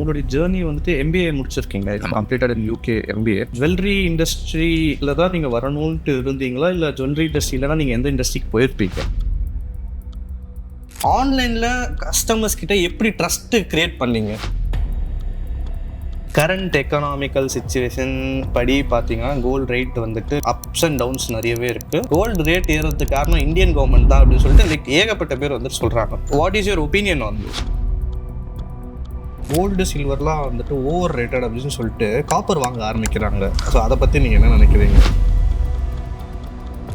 உங்களுடைய ஜேர்னி வந்துட்டு எம்பிஏ முடிச்சிருக்கீங்க, completed in UK MBA. Jewellery இண்டஸ்ட்ரியில் தான் நீங்கள் வரணும்ட்டு இருந்தீங்களா, இல்லை ஜுவல்லரி இண்டஸ்ட்ரியில்னா நீங்கள் எந்த இண்டஸ்ட்ரிக்கு போயிருப்பீங்க? ஆன்லைனில் கஸ்டமர்ஸ் கிட்ட எப்படி ட்ரஸ்ட்டு க்ரியேட் பண்ணீங்க? கரண்ட் எக்கனாமிக்கல் சிச்சுவேஷன் படி பார்த்தீங்கன்னா கோல்டு ரேட் வந்துட்டு அப்ஸ் அண்ட் டவுன்ஸ் நிறையவே இருக்குது. கோல்டு ரேட் ஏறதுக்கு காரணம் இந்தியன் கவர்மெண்ட் தான் அப்படின்னு சொல்லிட்டு லைக் ஏகப்பட்ட பேர் வந்துட்டு சொல்கிறாங்க. What is your opinion on this? Gold சில்வர்லாம் வந்துட்டு ஓவர் ரேட்டட் அப்படின்னு சொல்லிட்டு காப்பர் வாங்க ஆரம்பிக்கிறாங்க. ஸோ அதை பற்றி நீங்கள் என்ன நினைக்கிறீங்க?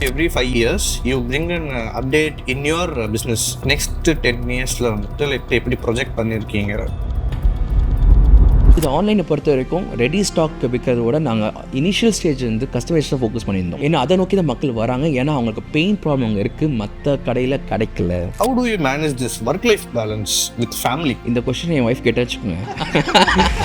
Every 5 years you bring an update in your business. Next 10 yearsல வந்துட்டு லைக் எப்படி ப்ரொஜெக்ட் பண்ணியிருக்கீங்க? இது ஆன்லைனை பொறுத்த வரைக்கும் ரெடி ஸ்டாக் விற்கிறதோட நாங்கள் இனிஷியல் ஸ்டேஜ் வந்து கஸ்டமைஸாக ஃபோக்கஸ் பண்ணியிருந்தோம். ஏன்னா அதை நோக்கி தான் மக்கள் வராங்க. ஏன்னா அவங்களுக்கு பெயின் ப்ராப்ளம் அங்கே இருக்குது, மற்ற கடையில் கிடைக்கல. How do you manage this work life balance with family? இந்த கொஸ்டின் என் ஒய்ஃப் கேட்ட வச்சுக்கோங்க.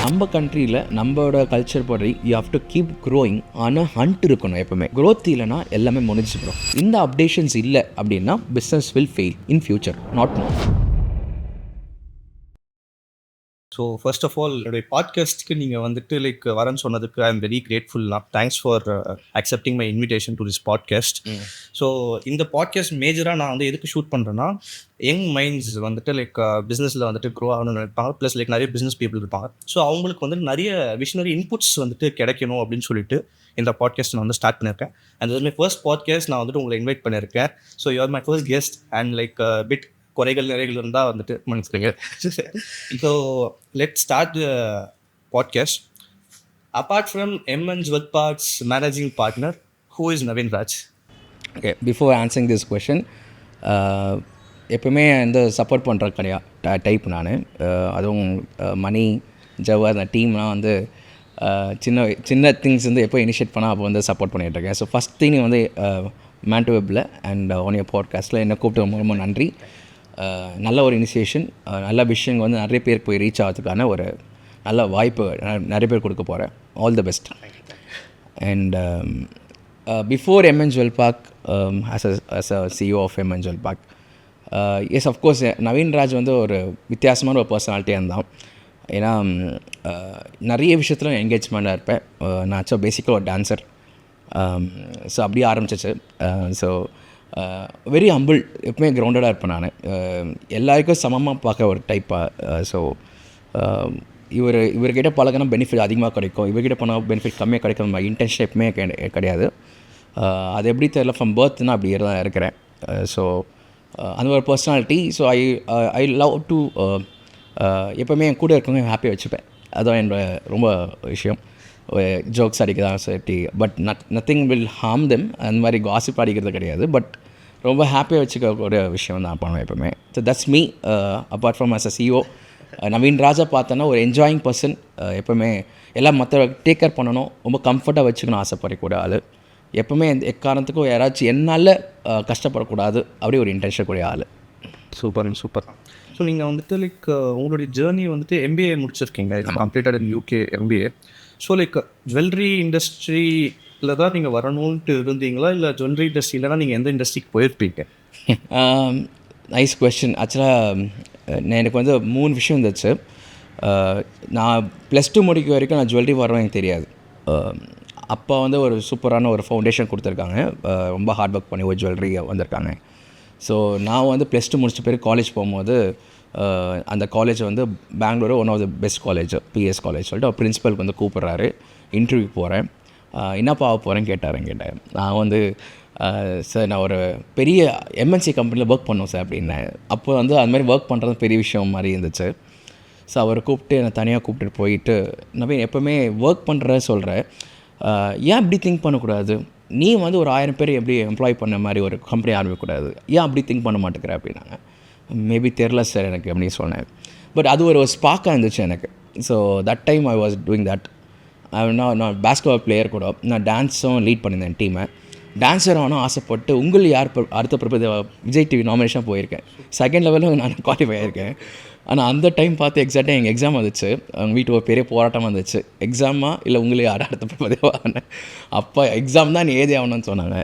நம்ம கண்ட்ரியில் நம்மளோட கல்ச்சர் படி you have to keep growing. ஆனால் ஹண்ட் இருக்கணும் எப்பவுமே. க்ரோத் இல்லைனா எல்லாமே முடிஞ்சுக்கிறோம். இந்த அப்டேஷன்ஸ் இல்லை அப்படின்னா business will fail in future, not no. So first of all என்னுடைய பாட்காஸ்ட்டுக்கு நீங்கள் வந்துட்டு லைக் வரேன்னு சொன்னதுக்கு ஐ எம் வெரி கிரேட்ஃபுல்னா. Thanks for accepting my invitation to this podcast. So இந்த பாட்காஸ்ட் மேஜராக நான் வந்து எதுக்கு ஷூட் பண்ணுறேன்னா, யங் மைண்ட்ஸ் வந்துட்டு லைக் பிஸ்னஸில் வந்துட்டு க்ரோ ஆகணும்னு நினைப்பாங்க. ப்ளஸ் லைக் நிறைய பிஸ்னஸ் பீப்புள் இருப்பாங்க. ஸோ அவங்களுக்கு வந்துட்டு நிறைய விஷனரி இன்புட்ஸ் வந்துட்டு கிடைக்கணும் அப்படின்னு சொல்லிட்டு இந்த பாட்காஸ்ட் நான் வந்து ஸ்டார்ட் பண்ணியிருக்கேன். அண்ட் மை ஃபர்ஸ்ட் பாட்காஸ்ட் நான் வந்துட்டு உங்களை இன்வைட் பண்ணியிருக்கேன். So you are my first guest and like bit குறைகள் நிறைகள் இருந்தால் வந்துட்டு மன்னிச்சுக்கோங்க. So let start the podcast. Apart from MN jewel parts managing partner, who is Naveen Raj? Okay, before answering this question, எப்பவுமே வந்து சப்போர்ட் பண்ணுற டைப் நான். அதுவும் மணி ஜவர் அந்த டீம்லாம் வந்து சின்ன சின்ன திங்ஸ் வந்து எப்போ இனிஷியேட் பண்ணால் அப்போ வந்து சப்போர்ட் பண்ணிகிட்ருக்கேன். ஸோ ஃபஸ்ட் திங் வந்து மேன் டு வெப்பில் அண்ட் ஒன் இயர் பாட்காஸ்ட்டில் என்னை கூப்பிட்டு ரொம்ப ரொம்ப நன்றி. நல்ல ஒரு இனிஷியேஷன், நல்ல விஷயம் வந்து நிறைய பேர் போய் ரீச் ஆகிறதுக்கான ஒரு நல்ல வாய்ப்பு நிறைய பேர் கொடுக்க போகிறேன். All the best. And before MN jewel park, as a CEO of MN jewel park, yes of course Naveen Raj வந்து ஒரு வித்தியாசமான ஒரு பர்சனாலிட்டியாக இருந்தான். ஏன்னா நிறைய விஷயத்தில் என்கேஜ்மெண்ட்டாக இருப்பேன். நான் ஆக்சுவலாக பேசிக்காக ஒரு டான்ஸர். ஸோ அப்படியே ஆரம்பிச்சிச்சு. ஸோ வெரி ஹம்பிள், எப்பவுமே கிரவுண்டடாக இருப்பேன் நான். எல்லாருக்கும் சமமாக பார்க்க ஒரு டைப்பாக. ஸோ இவர்கிட்ட பழகினா பெனிஃபிட் அதிகமாக கிடைக்கும், இவர்கிட்ட போனால் பெனிஃபிட் கம்மியாக கிடைக்கும். இன்டென்ஷன் எப்பவுமே கிடையாது. அது எப்படி தெரியல, ஃப்ரம் பர்த்னா அப்படியே தான் இருக்கிறேன். ஸோ அந்த ஒரு personality. So I love to எப்போவுமே என் கூட இருக்கவங்க ஹாப்பியாக வச்சுப்பேன். அதுதான் என்னோட ரொம்ப விஷயம். ஜோக்ஸ் அடிக்கதான் சரி, but nothing will harm them. அந்த மாதிரி காசிப் அடிக்கிறது கிடையாது. பட் ரொம்ப ஹாப்பியாக வச்சுக்கக்கூடிய விஷயம் தான் பண்ணுவேன் எப்போவுமே. So that's me. Apart from as a CEO, Naveen Raja பார்த்தோன்னா ஒரு என்ஜாயிங் பர்சன். எப்போவுமே எல்லாம் மற்ற டேக் கேர் பண்ணணும், ரொம்ப கம்ஃபர்ட்டாக வச்சுக்கணும் ஆசைப்படக்கூடிய ஆள். எப்போவுமே எக்காரணத்துக்கும் யாராச்சும் என்னால் கஷ்டப்படக்கூடாது அப்படி ஒரு இன்டென்ஷன் கூடிய ஆள். Super super. ஸோ நீங்கள் வந்துட்டு லைக் உங்களுடைய ஜேர்னி வந்துட்டு எம்பிஏ முடிச்சிருக்கீங்க, completed in UK MBA. So like jewellery இண்டஸ்ட்ரியில் தான் நீங்கள் வரணும்ட்டு இருந்தீங்களா, இல்லை ஜுவல்லரி இண்டஸ்ட்ரியில்னா நீங்கள் எந்த இண்டஸ்ட்ரிக்கு போயிருப்பீங்க? Nice question. ஆக்சுவலாக எனக்கு வந்து 3 விஷயம் இருந்துச்சு. நான் +2 முடிக்க வரைக்கும் நான் ஜுவல்லரி வரணும் எனக்கு தெரியாது. அப்போ வந்து ஒரு சூப்பரான ஒரு ஃபவுண்டேஷன் கொடுத்துருக்காங்க. ரொம்ப ஹார்ட் ஒர்க் பண்ணி ஒரு ஜுவல்லரி வந்திருக்காங்க. ஸோ நான் வந்து +2 முடிச்ச பிறகு காலேஜ் போகும்போது அந்த காலேஜ் வந்து Bangalore one of the best college, PS college சொல்லிட்டு அவர் பிரின்ஸிபலுக்கு வந்து கூப்பிட்றாரு. இன்டர்வியூ போகிறேன். என்னப்பா ஆக போகிறேன்னு கேட்டேன். நான் வந்து சார் நான் ஒரு பெரிய MNC கம்பெனியில் ஒர்க் பண்ணோம் சார் அப்படின்னேன். அப்போ வந்து அது மாதிரி ஒர்க் பண்ணுறது பெரிய விஷயம் மாதிரி இருந்துச்சு. ஸோ அவரை கூப்பிட்டு என்னை தனியாக கூப்பிட்டு போயிட்டு, நான் எப்போவுமே ஒர்க் பண்ணுற சொல்கிறேன், ஏன் அப்படி திங்க் பண்ணக்கூடாது? நீ வந்து ஒரு 1000 பேர் எப்படி எம்ப்ளாய் பண்ண மாதிரி ஒரு கம்பெனி ஆரம்பிக்கக்கூடாது, ஏன் அப்படி திங்க் பண்ண மாட்டேங்கிற அப்படின்னாங்க. மேபி தெரில சார் எனக்கு அப்படின்னு சொன்னேன். பட் அது ஒரு ஸ்பார்க்காக இருந்துச்சு எனக்கு. So that time I was doing that. நான் பாஸ்கெட்பால் பிளேயர் கூட, நான் டான்ஸும் லீட் பண்ணியிருந்தேன் டீமை. டான்ஸர் ஆனும் ஆசைப்பட்டு உங்கள் யார் அடுத்த பிரபுதேவா விஜய் டிவி நாமினேஷன் போயிருக்கேன். செகண்ட் லெவலில் நான் குவாலிஃபை ஆகியிருக்கேன். ஆனால் அந்த டைம் பார்த்து எக்ஸாக்டாக எங்கள் எக்ஸாம் வந்துச்சு. அவங்க வீட்டு ஒரு பெரிய போராட்டம் வந்துச்சு. எக்ஸாமா இல்லை உங்களுக்கு யார் அடுத்த பிரபுதேவான்னு. அப்போ எக்ஸாம் தான் நீ ஏதே ஆகணும்னு சொன்னாங்க.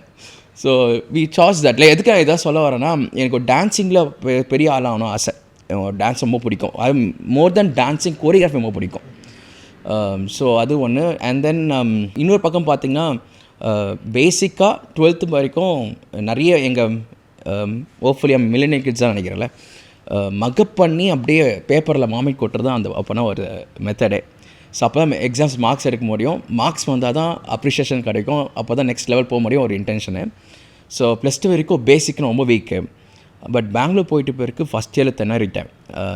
ஸோ வி சாய்ஸ் தட்ல. எதுக்காக எதாவது சொல்ல வரேன்னா, எனக்கு ஒரு டான்ஸிங்கில் பெரிய ஆளாகணும் ஆசை. டான்ஸ் ரொம்ப பிடிக்கும். அது மோர் தென் டான்ஸிங் கோரியோகிராஃபி ரொம்ப பிடிக்கும். ஸோ அது ஒன்று. அண்ட் தென் இன்னொரு பக்கம் பார்த்திங்கன்னா பேசிக்காக 12th வரைக்கும் நிறைய எங்கள் ஹோப்ஃபுல்லி மில்லினியல் கிட்ஸ் தான் நினைக்கிறேன்ல, மக்கப் பண்ணி அப்படியே பேப்பரில் மாமிட் கொட்டுறது தான் அந்த அப்போனா ஒரு மெத்தடே. ஸோ அப்போ தான் எக்ஸாம்ஸ் மார்க்ஸ் எடுக்க முடியும். மார்க்ஸ் வந்தால் தான் அப்ரிஷியேஷன் கிடைக்கும். அப்போ தான் நெக்ஸ்ட் லெவல் போக முடியும் ஒரு இன்டென்ஷனு. ஸோ +2 வரைக்கும் பேசிக்னு ரொம்ப வீக்கு. பட் பெங்களூர் போயிட்டு போயிருக்கு ஃபஸ்ட் இயரில் திணறிட்டேன்.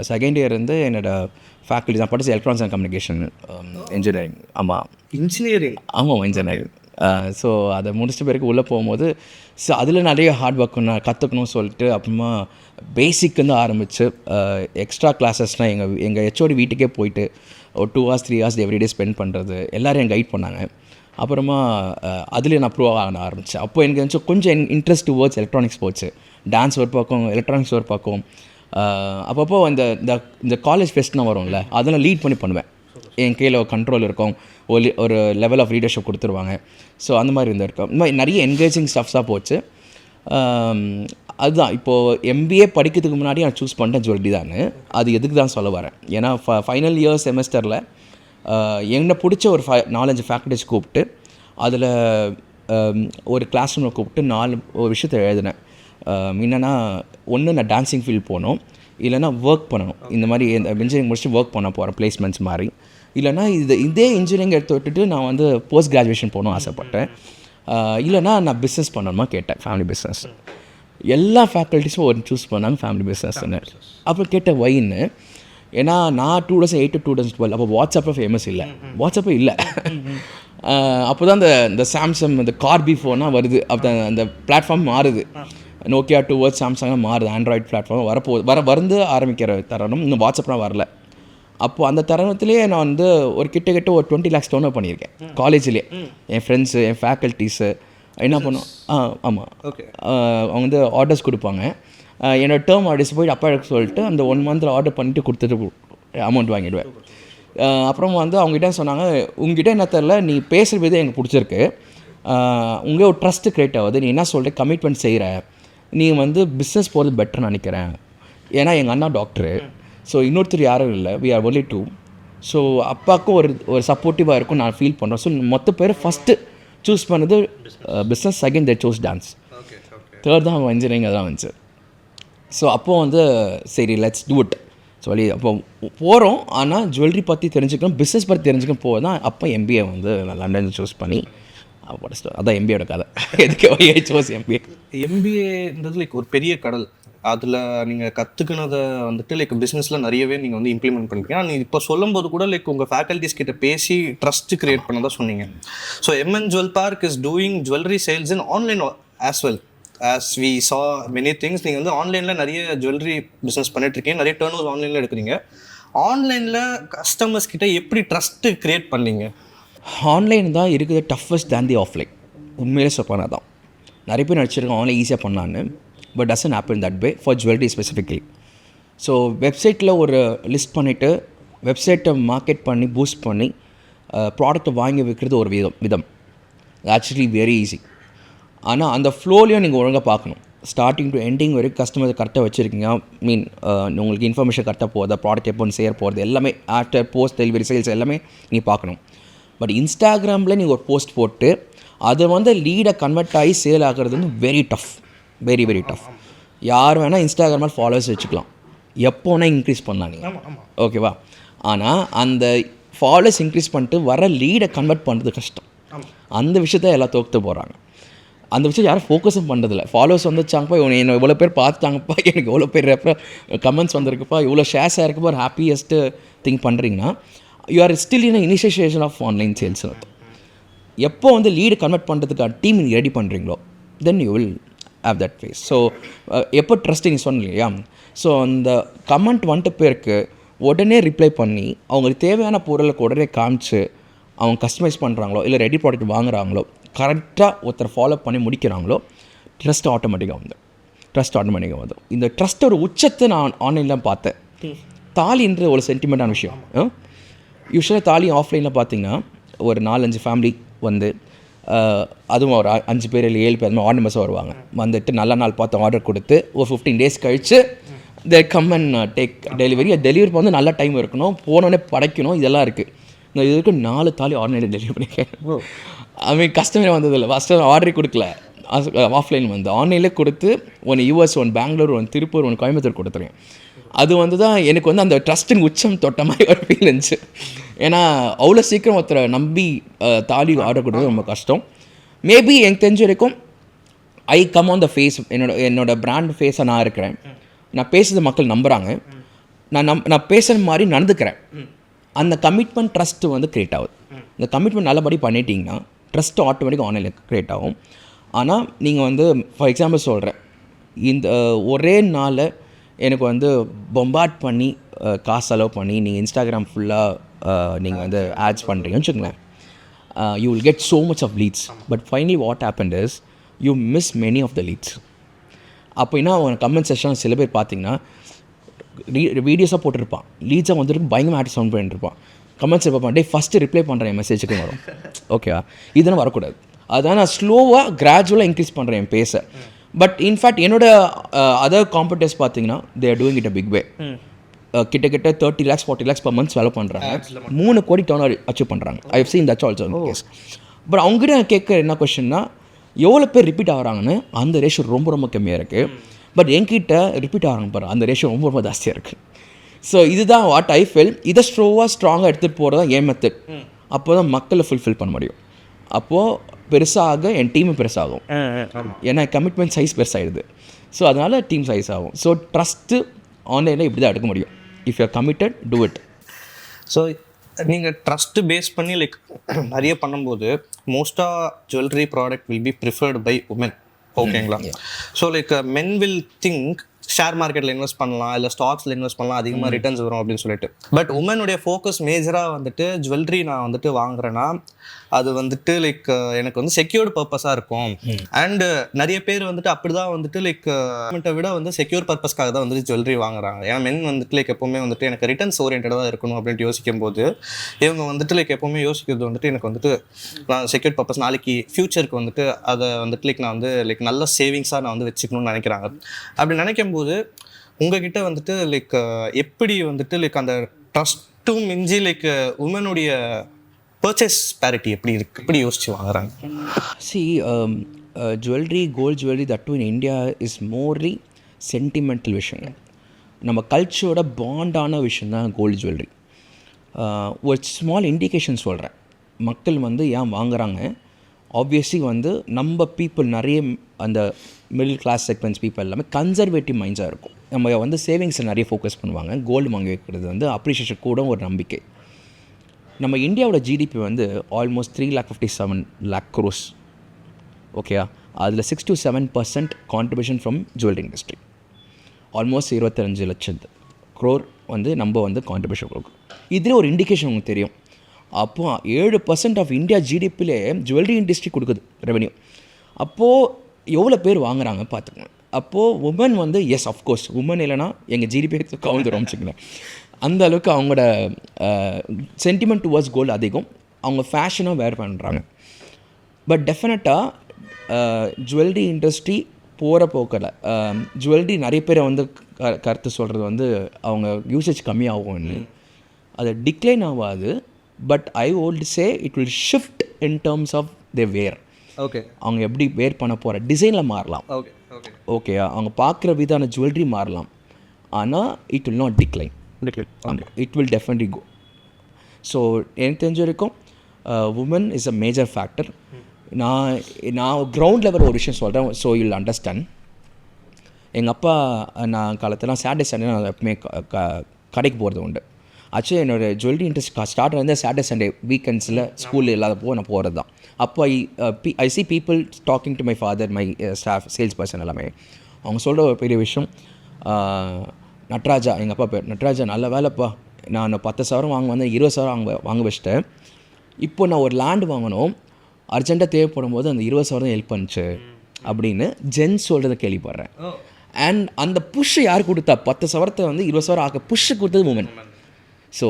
செகண்ட் இயர் வந்து என்னோடய ஃபேக்கல்ட்டி தான் படிச்சு எலக்ட்ரானிக்ஸ் அண்ட் கம்யூனிகேஷன் இன்ஜினியரிங். ஆமாம், இன்ஜினியரிங். ஆமாம், இன்ஜினியரிங். ஸோ அதை முடிச்சிட்ட பிறகு உள்ளே போகும்போது ஸோ அதில் நிறைய ஹார்ட் ஒர்க் கற்றுக்கணும்னு சொல்லிட்டு அப்புறமா பேசிக் வந்து ஆரம்பித்து எக்ஸ்ட்ரா கிளாஸஸ்லாம் எங்கள் ஹெச்ஓடி வீட்டுக்கே போயிட்டு ஒரு 2 hours 3 hours எவ்ரிடே ஸ்பெண்ட் பண்ணுறது எல்லோரும் என் கைட் பண்ணாங்க. அப்புறமா அதில் நான் ப்ரூவ் ஆக ஆரம்பித்தேன். அப்போ எனக்கு கொஞ்சம் இன்ட்ரெஸ்ட் டுவர்ட்ஸ் எலக்ட்ரானிக்ஸ் போச்சு. டான்ஸ் ஒரு பக்கம், எலக்ட்ரானிக்ஸ் ஒரு பக்கம். அப்பப்போ இந்த காலேஜ் ஃபெஸ்ட்லாம் வரும்ல, அதெல்லாம் லீட் பண்ணி பண்ணுவேன். என் கீழே கண்ட்ரோல் இருக்கும், ஒரு லெவல் ஆஃப் லீடர்ஷிப் கொடுத்துருவாங்க. ஸோ அந்த மாதிரி இருந்திருக்கும். இந்த மாதிரி நிறைய என்கேஜிங் ஸ்டஃப்ஸாக போச்சு. அதுதான் இப்போது MBA படிக்கிறதுக்கு முன்னாடி நான் சூஸ் பண்ணிட்டேன் ஜுவல்லரி தான். அது எதுக்கு தான் சொல்ல வரேன், ஏன்னா ஃபைனல் இயர் செமஸ்டரில் என்னை பிடிச்ச ஒரு 4-5 ஃபேக்கல்டிஸ் கூப்பிட்டு அதில் ஒரு கிளாஸ் ரூமில் கூப்பிட்டு 4 விஷயத்தை எழுதினேன். என்னென்னா, ஒன்று நான் டான்ஸிங் ஃபீல்ட் போகணும், இல்லைனா ஒர்க் பண்ணணும். இந்த மாதிரி இன்ஜினியரிங் முடிச்சுட்டு ஒர்க் பண்ண போகிறேன், பிளேஸ்மெண்ட்ஸ் மாதிரி. இல்லைனா இதே இன்ஜினியரிங் எடுத்து விட்டுட்டு நான் வந்து போஸ்ட் கிராஜுவேஷன் போகணும் ஆசைப்பட்டேன். இல்லைனா நான் பிஸ்னஸ் பண்ணணுமா கேட்டேன், ஃபேமிலி பிஸ்னஸ். எல்லா ஃபேக்கல்ட்டிஸும் ஒரு சூஸ் பண்ணாங்க ஃபேமிலி பிஸ்னஸ்ன்னு. அப்புறம் கேட்டேன் ஒயின்னு. ஏன்னா நான் 2008 to 2012 அப்போ வாட்ஸ்அப்பில் ஃபேமஸ் இல்லை, வாட்ஸ்அப்பே இல்லை. அப்போ தான் இந்த சாம்சங் இந்த கார்பி ஃபோனாக வருது. அப்போ அந்த பிளாட்ஃபார்ம் மாறுது, நோக்கியா டுவர்ட்ஸ் சாம்சங்காக மாறுது, ஆண்ட்ராய்டு பிளாட்ஃபார்ம் வந்து ஆரம்பிக்கிற தருணம். இன்னும் வாட்ஸ்அப்லாம் வரல. அப்போது அந்த தருணத்திலே நான் வந்து ஒரு கிட்ட ஒரு 20 lakhs டோனர் பண்ணியிருக்கேன் காலேஜ்லேயே. என் ஃப்ரெண்ட்ஸு, என் ஃபேக்கல்ட்டிஸு என்ன பண்ணுவோம், ஆமாம், அவங்க வந்து ஆர்டர்ஸ் கொடுப்பாங்க. என்னோடய டேர்ம் ஆர்டர்ஸ் போய் அப்பா எடுக்க சொல்லிட்டு அந்த 1 month ஆர்டர் பண்ணிவிட்டு கொடுத்துட்டு அமௌண்ட் வாங்கிடுவேன். அப்புறம் வந்து அவங்ககிட்ட சொன்னாங்க, உங்ககிட்ட என்ன தெரில, நீ பேசுகிற விதம் எனக்கு பிடிச்சிருக்கு, உங்கள் ஒரு ட்ரஸ்ட்டு க்ரியேட் ஆகுது, நீ என்ன சொல்கிற கமிட்மெண்ட் செய்கிற, நீ வந்து பிஸ்னஸ் போகிறது பெட்டர்னு நினைக்கிறேன். ஏன்னா எங்கள் அண்ணா டாக்டரு, ஸோ இன்னொருத்தர் யாரும் இல்லை, we are only 2. ஸோ அப்பாவுக்கும் ஒரு சப்போர்ட்டிவாக இருக்கும் நான் ஃபீல் பண்ணுறேன். ஸோ மொத்த பேர் ஃபஸ்ட்டு சூஸ் பண்ணது business, second they choose dance, third தான் இன்ஜினியரிங் அதெல்லாம் வந்துச்சு. ஸோ அப்போது வந்து சரி லெட்ஸ் டூ இட் சொல்லி அப்போ போகிறோம். ஆனால் ஜுவல்லரி பற்றி தெரிஞ்சுக்கணும், பிஸ்னஸ் பற்றி தெரிஞ்சுக்கணும் போக தான் அப்போ MBA வந்து நான் லண்டனில் சூஸ் பண்ணி படிச்சிட்டு, அதான் MBAயோட கதை. எதுக்கு சூஸ் MBAன்றது லைக் ஒரு பெரிய கடல். அதில் நீங்கள் கற்றுக்கினதை வந்துட்டு லைக் பிஸ்னஸில் நிறையவே நீங்கள் வந்து இம்ப்ளிமெண்ட் பண்ணிருக்கீங்க. நீங்கள் இப்போ சொல்லும்போது கூட லைக் உங்கள் ஃபேக்கல்ட்டிஸ் கிட்ட பேசி ட்ரஸ்ட் கிரியேட் பண்ணதான் சொன்னீங்க. So MN Jewel Park is doing jewellery sales in online as well as we saw many things. நீங்கள் வந்து ஆன்லைனில் நிறைய ஜுவல்லரி பிஸ்னஸ் பண்ணிட்டுருக்கீங்க, நிறைய டர்ன் ஓவர் ஆன்லைனில் எடுக்கிறீங்க. ஆன்லைனில் கஸ்டமர்ஸ் கிட்ட எப்படி ட்ரஸ்ட்டு க்ரியேட் பண்ணீங்க? ஆன்லைன் தான் இருக்குது டஃபஸ்ட் தேன் தி ஆஃப்லைன். உண்மையிலே சொப்பானா தான் நிறைய பேர் நடிச்சிருக்கோம் ஆன்லைன் ஈஸியாக பண்ணலான்னு. But doesn't happen that way for jewellery specifically. So வெப்சைட்டில் ஒரு லிஸ்ட் பண்ணிவிட்டு வெப்சைட்டை மார்க்கெட் பண்ணி பூஸ்ட் பண்ணி ப்ராடக்ட்டை வாங்கி விற்கிறது ஒரு விதம் ஆக்சுவலி வெரி ஈஸி. ஆனால் அந்த ஃப்ளோலையும் நீங்கள் ஒழுங்காக பார்க்கணும். ஸ்டார்டிங் டு எண்டிங் வரைக்கும் கஸ்டமர் கரெக்டாக வச்சுருக்கீங்க, உங்களுக்கு இன்ஃபர்மேஷன் கரெக்டாக போகுது, ப்ராடக்ட் எப்போ சேர் போகிறது எல்லாமே, ஆஃப்டர் போஸ்ட் டெலிவரி சேல்ஸ் எல்லாமே நீங்கள் பார்க்கணும். பட் இன்ஸ்டாகிராமில் நீங்கள் ஒரு போஸ்ட் போட்டு அது வந்து லீடை கன்வெர்ட் ஆகி சேல் ஆகிறது வந்து very tough, very very tough. யார் வேணால் இன்ஸ்டாகிராமில் ஃபாலோவர்ஸ் வச்சுக்கலாம், எப்போ வேணால் இன்க்ரீஸ் பண்ணலாம் நீங்கள், ஓகேவா? ஆனால் அந்த ஃபாலோவர்ஸ் இன்க்ரீஸ் பண்ணிட்டு வர லீடை கன்வெர்ட் பண்ணுறது கஷ்டம். அந்த விஷயத்த எல்லாம் தோற்று போகிறாங்க. அந்த விஷயம் யாரும் ஃபோக்கஸும் பண்ணுறதில்ல. ஃபாலோவர்ஸ் வந்துச்சாங்கப்பா, என்னை இவ்வளோ பேர் பார்த்துட்டாங்கப்பா, எனக்கு எவ்வளோ பேர் கமெண்ட்ஸ் வந்திருக்குப்பா, இவ்வளோ ஷேர்ஸ் ஆகிருக்குப்பா, ஒரு ஹாப்பியஸ்ட்டு திங்க் பண்ணுறீங்கன்னா you are still in initiation of online sales. எப்போ வந்து லீடு கன்வெர்ட் பண்ணுறதுக்கான டீம் நீங்கள் ரெடி பண்ணுறீங்களோ then you will have that phase. So எப்போ ட்ரஸ்டிங் சொன்னீங்க இல்லையா, ஸோ அந்த கமெண்ட் வந்துட்டு பேருக்கு உடனே ரிப்ளை பண்ணி அவங்களுக்கு தேவையான பொருளுக்கு உடனே காமிச்சு அவங்க கஸ்டமைஸ் பண்ணுறாங்களோ இல்லை ரெடி ப்ராடக்ட் வாங்குகிறாங்களோ கரெக்டாக ஒருத்தர் ஃபாலோ பண்ணி முடிக்கிறாங்களோ ட்ரஸ்ட் ஆட்டோமேட்டிக்காக வந்துடும். இந்த ட்ரஸ்ட்டோட உச்சத்தை நான் ஆன்லைனில் பார்த்தேன். தாலின்ற ஒரு சென்டிமெண்ட்டான விஷயம். யூஸ்வலாக தாலி ஆஃப்லைனில் பார்த்தீங்கன்னா ஒரு 4-5 ஃபேமிலி வந்து அதுவும் ஒரு 5 பேர் இல்லை 7 பேர் ஆர்டர் வருவாங்க. வந்துட்டு நல்ல நாள் பார்த்து ஆர்டர் கொடுத்து ஒரு 15 days கழித்து they come and take delivery வந்து நல்ல டைம் இருக்கணும், போனோடனே படைக்கணும், இதெல்லாம் இருக்குது. நான் இது வரைக்கும் 4 தாலி ஆன்லைனில் டெலிவரி பண்ணியிருக்கேன். ஐ மீன் கஸ்டமரே வந்ததில்லை. ஃபஸ்ட்டு ஆர்டரே கொடுக்கல, ஆஃப்லைன் வந்து ஆன்லைன்லேயே கொடுத்து ஒன்று யூஎஸ், ஒன்று பெங்களூர், ஒன்று திருப்பூர், ஒன்று கோயம்புத்தூர் கொடுத்துருக்கேன். அது வந்து தான் எனக்கு வந்து அந்த ட்ரஸ்ட்டின் உச்சம் தொட்ட மாதிரி ஒரு ஃபீல் இருந்துச்சு. ஏன்னா அவ்வளோ சீக்கிரம் ஒருத்தரை நம்பி தாலி ஆர்டர் கொடுத்தது ரொம்ப கஷ்டம். மேபி எனக்கு தெரிஞ்ச வரைக்கும் I come on the face, என்னோட பிராண்ட் ஃபேஸாக நான் இருக்கிறேன். நான் பேசுறது மக்கள் நம்புகிறாங்க, நான் பேசுகிற மாதிரி நடந்துக்கிறேன். அந்த கமிட்மெண்ட் ட்ரஸ்ட்டு வந்து க்ரியேட் ஆகுது. இந்த கமிட்மெண்ட் நல்லபடி பண்ணிட்டீங்கன்னா ட்ரஸ்ட்டு ஆட்டோமேட்டிக்காக ஆன்லைனில் க்ரியேட் ஆகும். ஆனால் நீங்கள் வந்து ஃபார் எக்ஸாம்பிள் சொல்கிறேன், இந்த ஒரே நாளில் எனக்கு வந்து பொம்பாட் பண்ணி காசு செலவு பண்ணி நீங்கள் இன்ஸ்டாகிராம் ஃபுல்லாக நீங்கள் வந்து ஆட்ஸ் பண்ணுறீங்கன்னு வச்சுக்கோங்களேன், you will get so much of leads. But finally what happened is you miss many of the leads. அப்போ என்ன அவங்க கமெண்ட் செக்ஷன் சில பேர் பார்த்தீங்கன்னா வீடியோஸாக போட்டிருப்பான், லீட்ஸாக வந்துட்டு பயங்கரமாக ஆட் சவுண்ட் பண்ணிட்டுருப்பான். கமெண்ட்ஸ் பார்ப்பேன், டே ஃபஸ்ட்டு ரிப்ளை பண்ணுறேன் என் மெசேஜுக்கு வரும். ஓகேவா, இதெல்லாம் வரக்கூடாது. அதான் நான் ஸ்லோவாக கிராஜுவலாக இன்க்ரீஸ் பண்ணுறேன் என் பேச. பட் இன்ஃபேக்ட் என்னோட அதர் காம்படிட்டர்ஸ் பார்த்தீங்கன்னா they are doing it a big way. கிட்டத்தட்ட 30 lakhs 40 lakhs per month செலவு பண்ணுறாங்க, 3 கோடி டர்ன் அச்சீவ் பண்ணுறாங்க. I have seen that's also case. But அவங்ககிட்ட நான் கேட்குற என்ன கொஸ்டின்னா, எவ்வளோ பேர் ரிப்பீட் ஆகிறாங்கன்னு. அந்த ரேஷியோ ரொம்ப ரொம்ப கம்மியாக இருக்குது. பட் என்கிட்ட ரிப்பீட் ஆகிறாங்க பாரு, அந்த ரேஷியோ ரொம்ப ரொம்ப ஜாஸ்தியாக இருக்குது. ஸோ இதுதான் வாட் ஐ ஃபீல். இதை ஸ்ட்ராங்காக எடுத்துகிட்டு போகிறது தான் என் மெத்தட். அப்போ தான் மக்களை ஃபுல்ஃபில் பண்ண முடியும். அப்போது பெருசாக என் டீமும் பெருசாகும். ஏன்னா கமிட்மெண்ட் சைஸ் பெருசாகிடுது. ஸோ அதனால் டீம் சைஸ் ஆகும். ஸோ ட்ரஸ்ட்டு ஆன்லைனில் இப்படி தான் எடுக்க முடியும். If you are committed, do it. So நீங்கள் ட்ரஸ்ட்டு பேஸ் பண்ணி லைக் நிறைய பண்ணும்போது மோஸ்ட்டாக jewellery product will be preferred by women. ஓகேங்களா? So like men will think share மார்க்கெட்டில் இன்வெஸ்ட் பண்ணலாம், இல்லை ஸ்டாக்ஸில் இன்வெஸ்ட் பண்ணலாம், அதிகமாக ரிட்டர்ன்ஸ் வரும் அப்படின்னு சொல்லிட்டு. பட் உமனுடைய ஃபோக்கஸ் மேஜராக வந்துட்டு ஜுவல்லரி நான் வந்துட்டு வாங்குறேன்னா அது வந்துட்டு லைக் எனக்கு வந்து செக்யூர்டு பர்பஸாக இருக்கும். அண்டு நிறைய பேர் வந்துட்டு அப்படி தான் வந்துட்டு லைக் விட வந்து செக்யூர் பர்பஸ்க்காக தான் வந்துட்டு ஜுவல்லரி வாங்குறாங்க. ஏன்னா மென் வந்துட்டு லைக் எப்போவுமே வந்துட்டு எனக்கு ரிட்டர்ன்ஸ் ஓரியன்டாக இருக்கணும் அப்படின்ட்டு யோசிக்கும் போது இவங்க வந்துட்டு லைக் எப்போவுமே யோசிக்கிறது வந்துட்டு எனக்கு வந்துட்டு நான் செக்யூர் பர்பஸ் நாளைக்கு ஃப்யூச்சருக்கு வந்துட்டு அதை வந்துட்டு லைக் நான் வந்து லைக் நல்ல சேவிங்ஸாக நான் வந்து வச்சுக்கணும்னு நினைக்கிறாங்க. அப்படி நினைக்கும் போது உங்ககிட்ட வந்துட்டு லைக் எப்படி வந்துட்டு லைக் அந்த ட்ரஸ்ட்டும் மிஞ்சி லைக் உமனுடைய பர்ச்சேஸ் பேரிட்டி எப்படி இருக்குது, எப்படி யோசிச்சு வாங்குறாங்க? Jewellery, gold jewellery that too in India is morely sentimental விஷயங்க. நம்ம கல்ச்சரோட பாண்டான விஷயம் தான் கோல்டு ஜுவல்லரி. ஒரு ஸ்மால் இண்டிகேஷன் சொல்கிறேன், மக்கள் வந்து ஏன் வாங்குறாங்க. ஆப்வியஸ்லி வந்து நம்ம பீப்புள் நிறைய அந்த மிடில் கிளாஸ் செக்மெண்ட்ஸ் பீப்புள் எல்லாமே கன்சர்வேட்டிவ் மைண்ட்ஸாக இருக்கும். நம்ம வந்து சேவிங்ஸை நிறைய ஃபோக்கஸ் பண்ணுவாங்க. கோல்டு வாங்கி வைக்கிறது வந்து அப்ரிஷியேஷன் கூட ஒரு நம்பிக்கை. நம்ம இந்தியாவோட ஜிடிபி வந்து ஆல்மோஸ்ட் 357 lakh crores. ஓகேயா, அதில் 6 to 7% contribution from jewellery industry. Almost 25 லட்சம் crore வந்து நம்ம வந்து கான்ட்ரிபியூஷன் கொடுக்கும். இதில் ஒரு இண்டிகேஷன் உங்களுக்கு தெரியும். அப்போது 7% ஆஃப் இந்தியா ஜிடிபியிலே ஜுவல்லரி இண்டஸ்ட்ரி கொடுக்குது ரெவென்யூ. அப்போது எவ்வளோ பேர் வாங்குறாங்க பார்த்துக்கோங்க. அப்போது உமன் வந்து எஸ் அஃப்கோர்ஸ் உமன் இல்லைனா எங்கள் ஜிடிபி கவுந்துடும் வச்சுக்கோங்களேன். அந்த அளவுக்கு அவங்களோட சென்டிமெண்ட் டுவர்ட்ஸ் கோல்டு அதிகம். அவங்க ஃபேஷனாக வேர் பண்ணுறாங்க. பட் டெஃபினட்டாக ஜுவல்லரி இண்டஸ்ட்ரி போகிற போக்கில் ஜுவல்லரி நிறைய பேரை வந்து கருத்து சொல்கிறது வந்து அவங்க யூசேஜ் கம்மியாகும்னு. அது டிக்ளைன் ஆகாது. But I would say it will shift in terms of the wear. Okay, அவங்க எப்படி வேர் பண்ண போகிற டிசைனில் மாறலாம். ஓகே ஓகே ஓகேயா, அவங்க பார்க்குற விதான ஜுவல்லரி மாறலாம். ஆனால் it will not decline. It will definitely go. So எனக்கு தெரிஞ்ச வரைக்கும் woman is a major factor. நான் கிரவுண்ட் லெவல் ஒரு விஷயம் சொல்கிறேன். So you'll understand. எங்கள் அப்பா நான் காலத்தில் சாட்டர்டே சண்டே நான் எப்பவுமே கடைக்கு போகிறது உண்டு. ஆக்சுவலி என்னோடய ஜுவல்லரி இன்ட்ரெஸ்ட் ஸ்டார்ட் வந்து சாட்டர்டே சண்டே வீக்கெண்ட்ஸில் ஸ்கூல் இல்லாதப்போ நான் போகிறது தான். அப்போ I see people talking to my father, my staff, sales person எல்லாமே. அவங்க சொல்கிற ஒரு பெரிய விஷயம், நட்ராஜா, எங்கள் அப்பா பேர் நட்ராஜா, நல்ல வேலைப்பா, நான் 10,000 வாங்க வந்தேன், 20,000 வாங்க வச்சிட்டேன். இப்போ நான் ஒரு லேண்டு வாங்கணும், அர்ஜென்ட்டாக தேவைப்படும் போது அந்த 20,000 ஹெல்ப் பண்ணிச்சு அப்படின்னு ஜென்ஸ் சொல்கிறத கேள்விப்படுறேன். அண்ட் அந்த புஷ் யார் கொடுத்தா? 10,000 வந்து 20,000 ஆக்க புஷ் கொடுத்தது women. So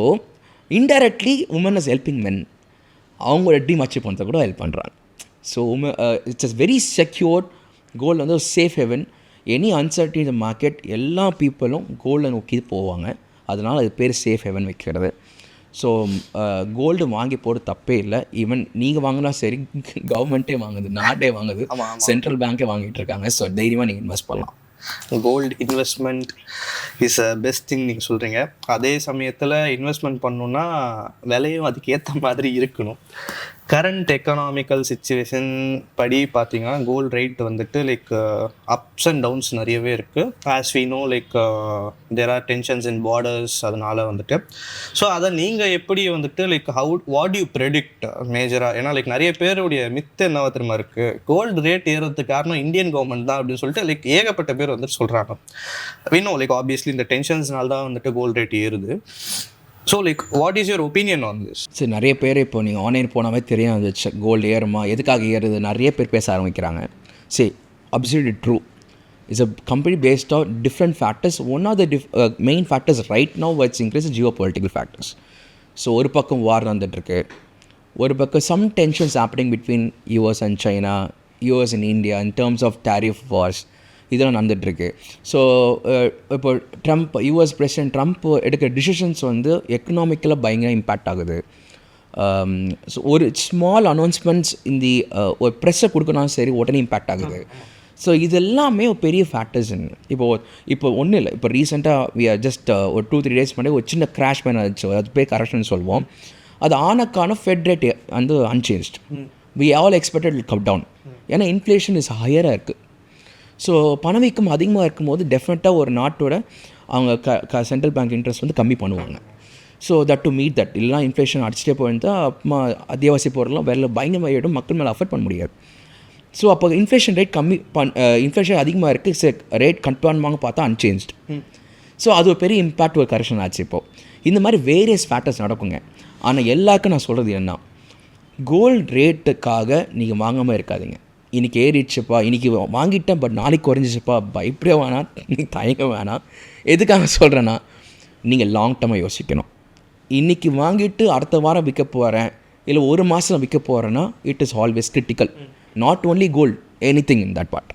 indirectly women is helping men. அவங்களோட ட்ரீம் அச்சீவ் பண்ணுறத கூட ஹெல்ப் பண்ணுறாங்க. So it's very secured. Gold வந்து ஒரு சேஃப் ஹெவன். எனி அன்சர்டி இந்த மார்க்கெட் எல்லா பீப்புளும் கோல்டை நோக்கி போவாங்க. அதனால் அது பேர் சேஃப் ஹெவன் வைக்கிறது. ஸோ கோல்டு வாங்கி போட தப்பே இல்லை. ஈவன் நீங்கள் வாங்கினா சரி, கவர்மெண்ட்டே வாங்குது, நாட்டே வாங்குது, சென்ட்ரல் பேங்க்கே வாங்கிட்டு இருக்காங்க. ஸோ தைரியமாக நீங்கள் இன்வெஸ்ட் பண்ணலாம். Gold investment is a best thing நீங்கள் சொல்கிறீங்க. அதே சமயத்தில் இன்வெஸ்ட்மெண்ட் பண்ணணுன்னா விலையும் அதுக்கு ஏற்ற மாதிரி இருக்கணும். கரண்ட் எக்கனாமிக்கல் சுச்சுவேஷன் படி பார்த்தீங்கன்னா கோல்டு ரேட் வந்துட்டு லைக் அப்ஸ் அண்ட் டவுன்ஸ் நிறையவே இருக்குது. As we know like there are tensions in borders. அதனால் வந்துட்டு ஸோ அதை நீங்கள் எப்படி வந்துட்டு லைக் வாட் யூ ப்ரெடிக்ட் மேஜராக? ஏன்னா லைக் நிறைய பேருடைய மித்து என்னவா தெரியுமா இருக்குது, கோல்டு ரேட் ஏறதுக்கு காரணம் இந்தியன் கவர்மெண்ட் தான் அப்படின்னு சொல்லிட்டு லைக் ஏகப்பட்ட பேர் வந்துட்டு சொல்கிறாங்க. வி நோ லைக் ஆப்வியஸ்லி இந்த டென்ஷன்ஸ்னால தான் வந்துட்டு கோல்டு ரேட் ஏறுது. So like what is your opinion on this? சரி, நிறைய பேர் இப்போ நீங்கள் ஆன்லைன் போனாவே தெரியும் வந்துச்சு கோல்டு ஏறுமா, எதுக்காக ஏறுது, நிறைய பேர் பேச ஆரம்பிக்கிறாங்க. சரி, absolutely true. It's a company based on different factors. One of the main factors right now what's increase geopolitical factors. So ஒரு பக்கம் வார் நடந்துட்டுருக்கு, ஒரு பக்கம் some tensions happening between US and China, US and India in terms of tariff wars, இதெல்லாம் நடந்துகிட்ருக்கு. So இப்போ US president Trump எடுக்கிற decisions வந்து எக்கனாமிக்கலாக பயங்கர இம்பேக்ட் ஆகுது. ஸோ ஒரு ஸ்மால் அனௌன்ஸ்மெண்ட்ஸ் இந்த ஒரு ப்ரெஸ்ஸை கொடுக்கணும் சரி உடனே இம்பேக்ட் ஆகுது. ஸோ இது எல்லாமே ஒரு பெரிய ஃபேக்டர்ஸ். இப்போ ஒன்றும் இல்லை, இப்போ ரீசெண்டாக ஜஸ்ட் ஒரு 2-3 days முன்னாடி ஒரு சின்ன கிராஷ் மேன் ஆச்சு, அது பேர் கரெக்ஷன் சொல்லுவோம். அது ஆனக்கான ஃபெட் ரேட் வந்து unchanged. We all expected it come down. ஏன்னா இன்ஃப்ளேஷன் இஸ் ஹையராக இருக்குது. ஸோ பணவீக்கம் அதிகமாக இருக்கும்போது டெஃபினட்டாக ஒரு நாட்டோட அவங்க சென்ட்ரல் பேங்க் இன்ட்ரெஸ்ட் வந்து கம்மி பண்ணுவாங்க. So that to meet that, இல்லைனா இன்ஃப்ளேஷன் அடிச்சுட்டே போயிருந்தால் அப்புறமா அத்தியாவசிய பொருள்லாம் வேலை பயங்கரமாகிடும், மக்கள் மேலே அஃபெக்ட் பண்ண முடியாது. ஸோ அப்போ இன்ஃப்ளேஷன் ரேட் இன்ஃப்ளேஷன் அதிகமாக இருக்குது, சரி ரேட் கட் பண்ணுவாங்க பார்த்தா அன்சேஞ்ச்டு. ஸோ அது ஒரு பெரிய இம்பேக்ட், ஒரு கரெக்ஷன் ஆச்சு. இப்போது இந்த மாதிரி வேரியஸ் ஃபேக்டர்ஸ் நடக்குங்க. ஆனால் எல்லாருக்கும் நான் சொல்கிறது என்ன, கோல்டு ரேட்டுக்காக நீங்கள் வாங்காமல் இருக்காதீங்க. இன்றைக்கி ஏறிடுச்சுப்பா, இன்றைக்கி வாங்கிட்டேன் பட் நாளைக்கு குறைஞ்சிச்சுப்பா, பயப்பட வேணாம், நீ தயங்க வேணாம். எதுக்காக சொல்கிறேன்னா, நீங்கள் லாங் டர்மாக யோசிக்கணும். இன்றைக்கி வாங்கிட்டு அடுத்த வாரம் விற்க போகிறேன், இல்லை ஒரு மாதம் விற்க போகிறேன்னா it is always critical. Not only gold, any thing in that part.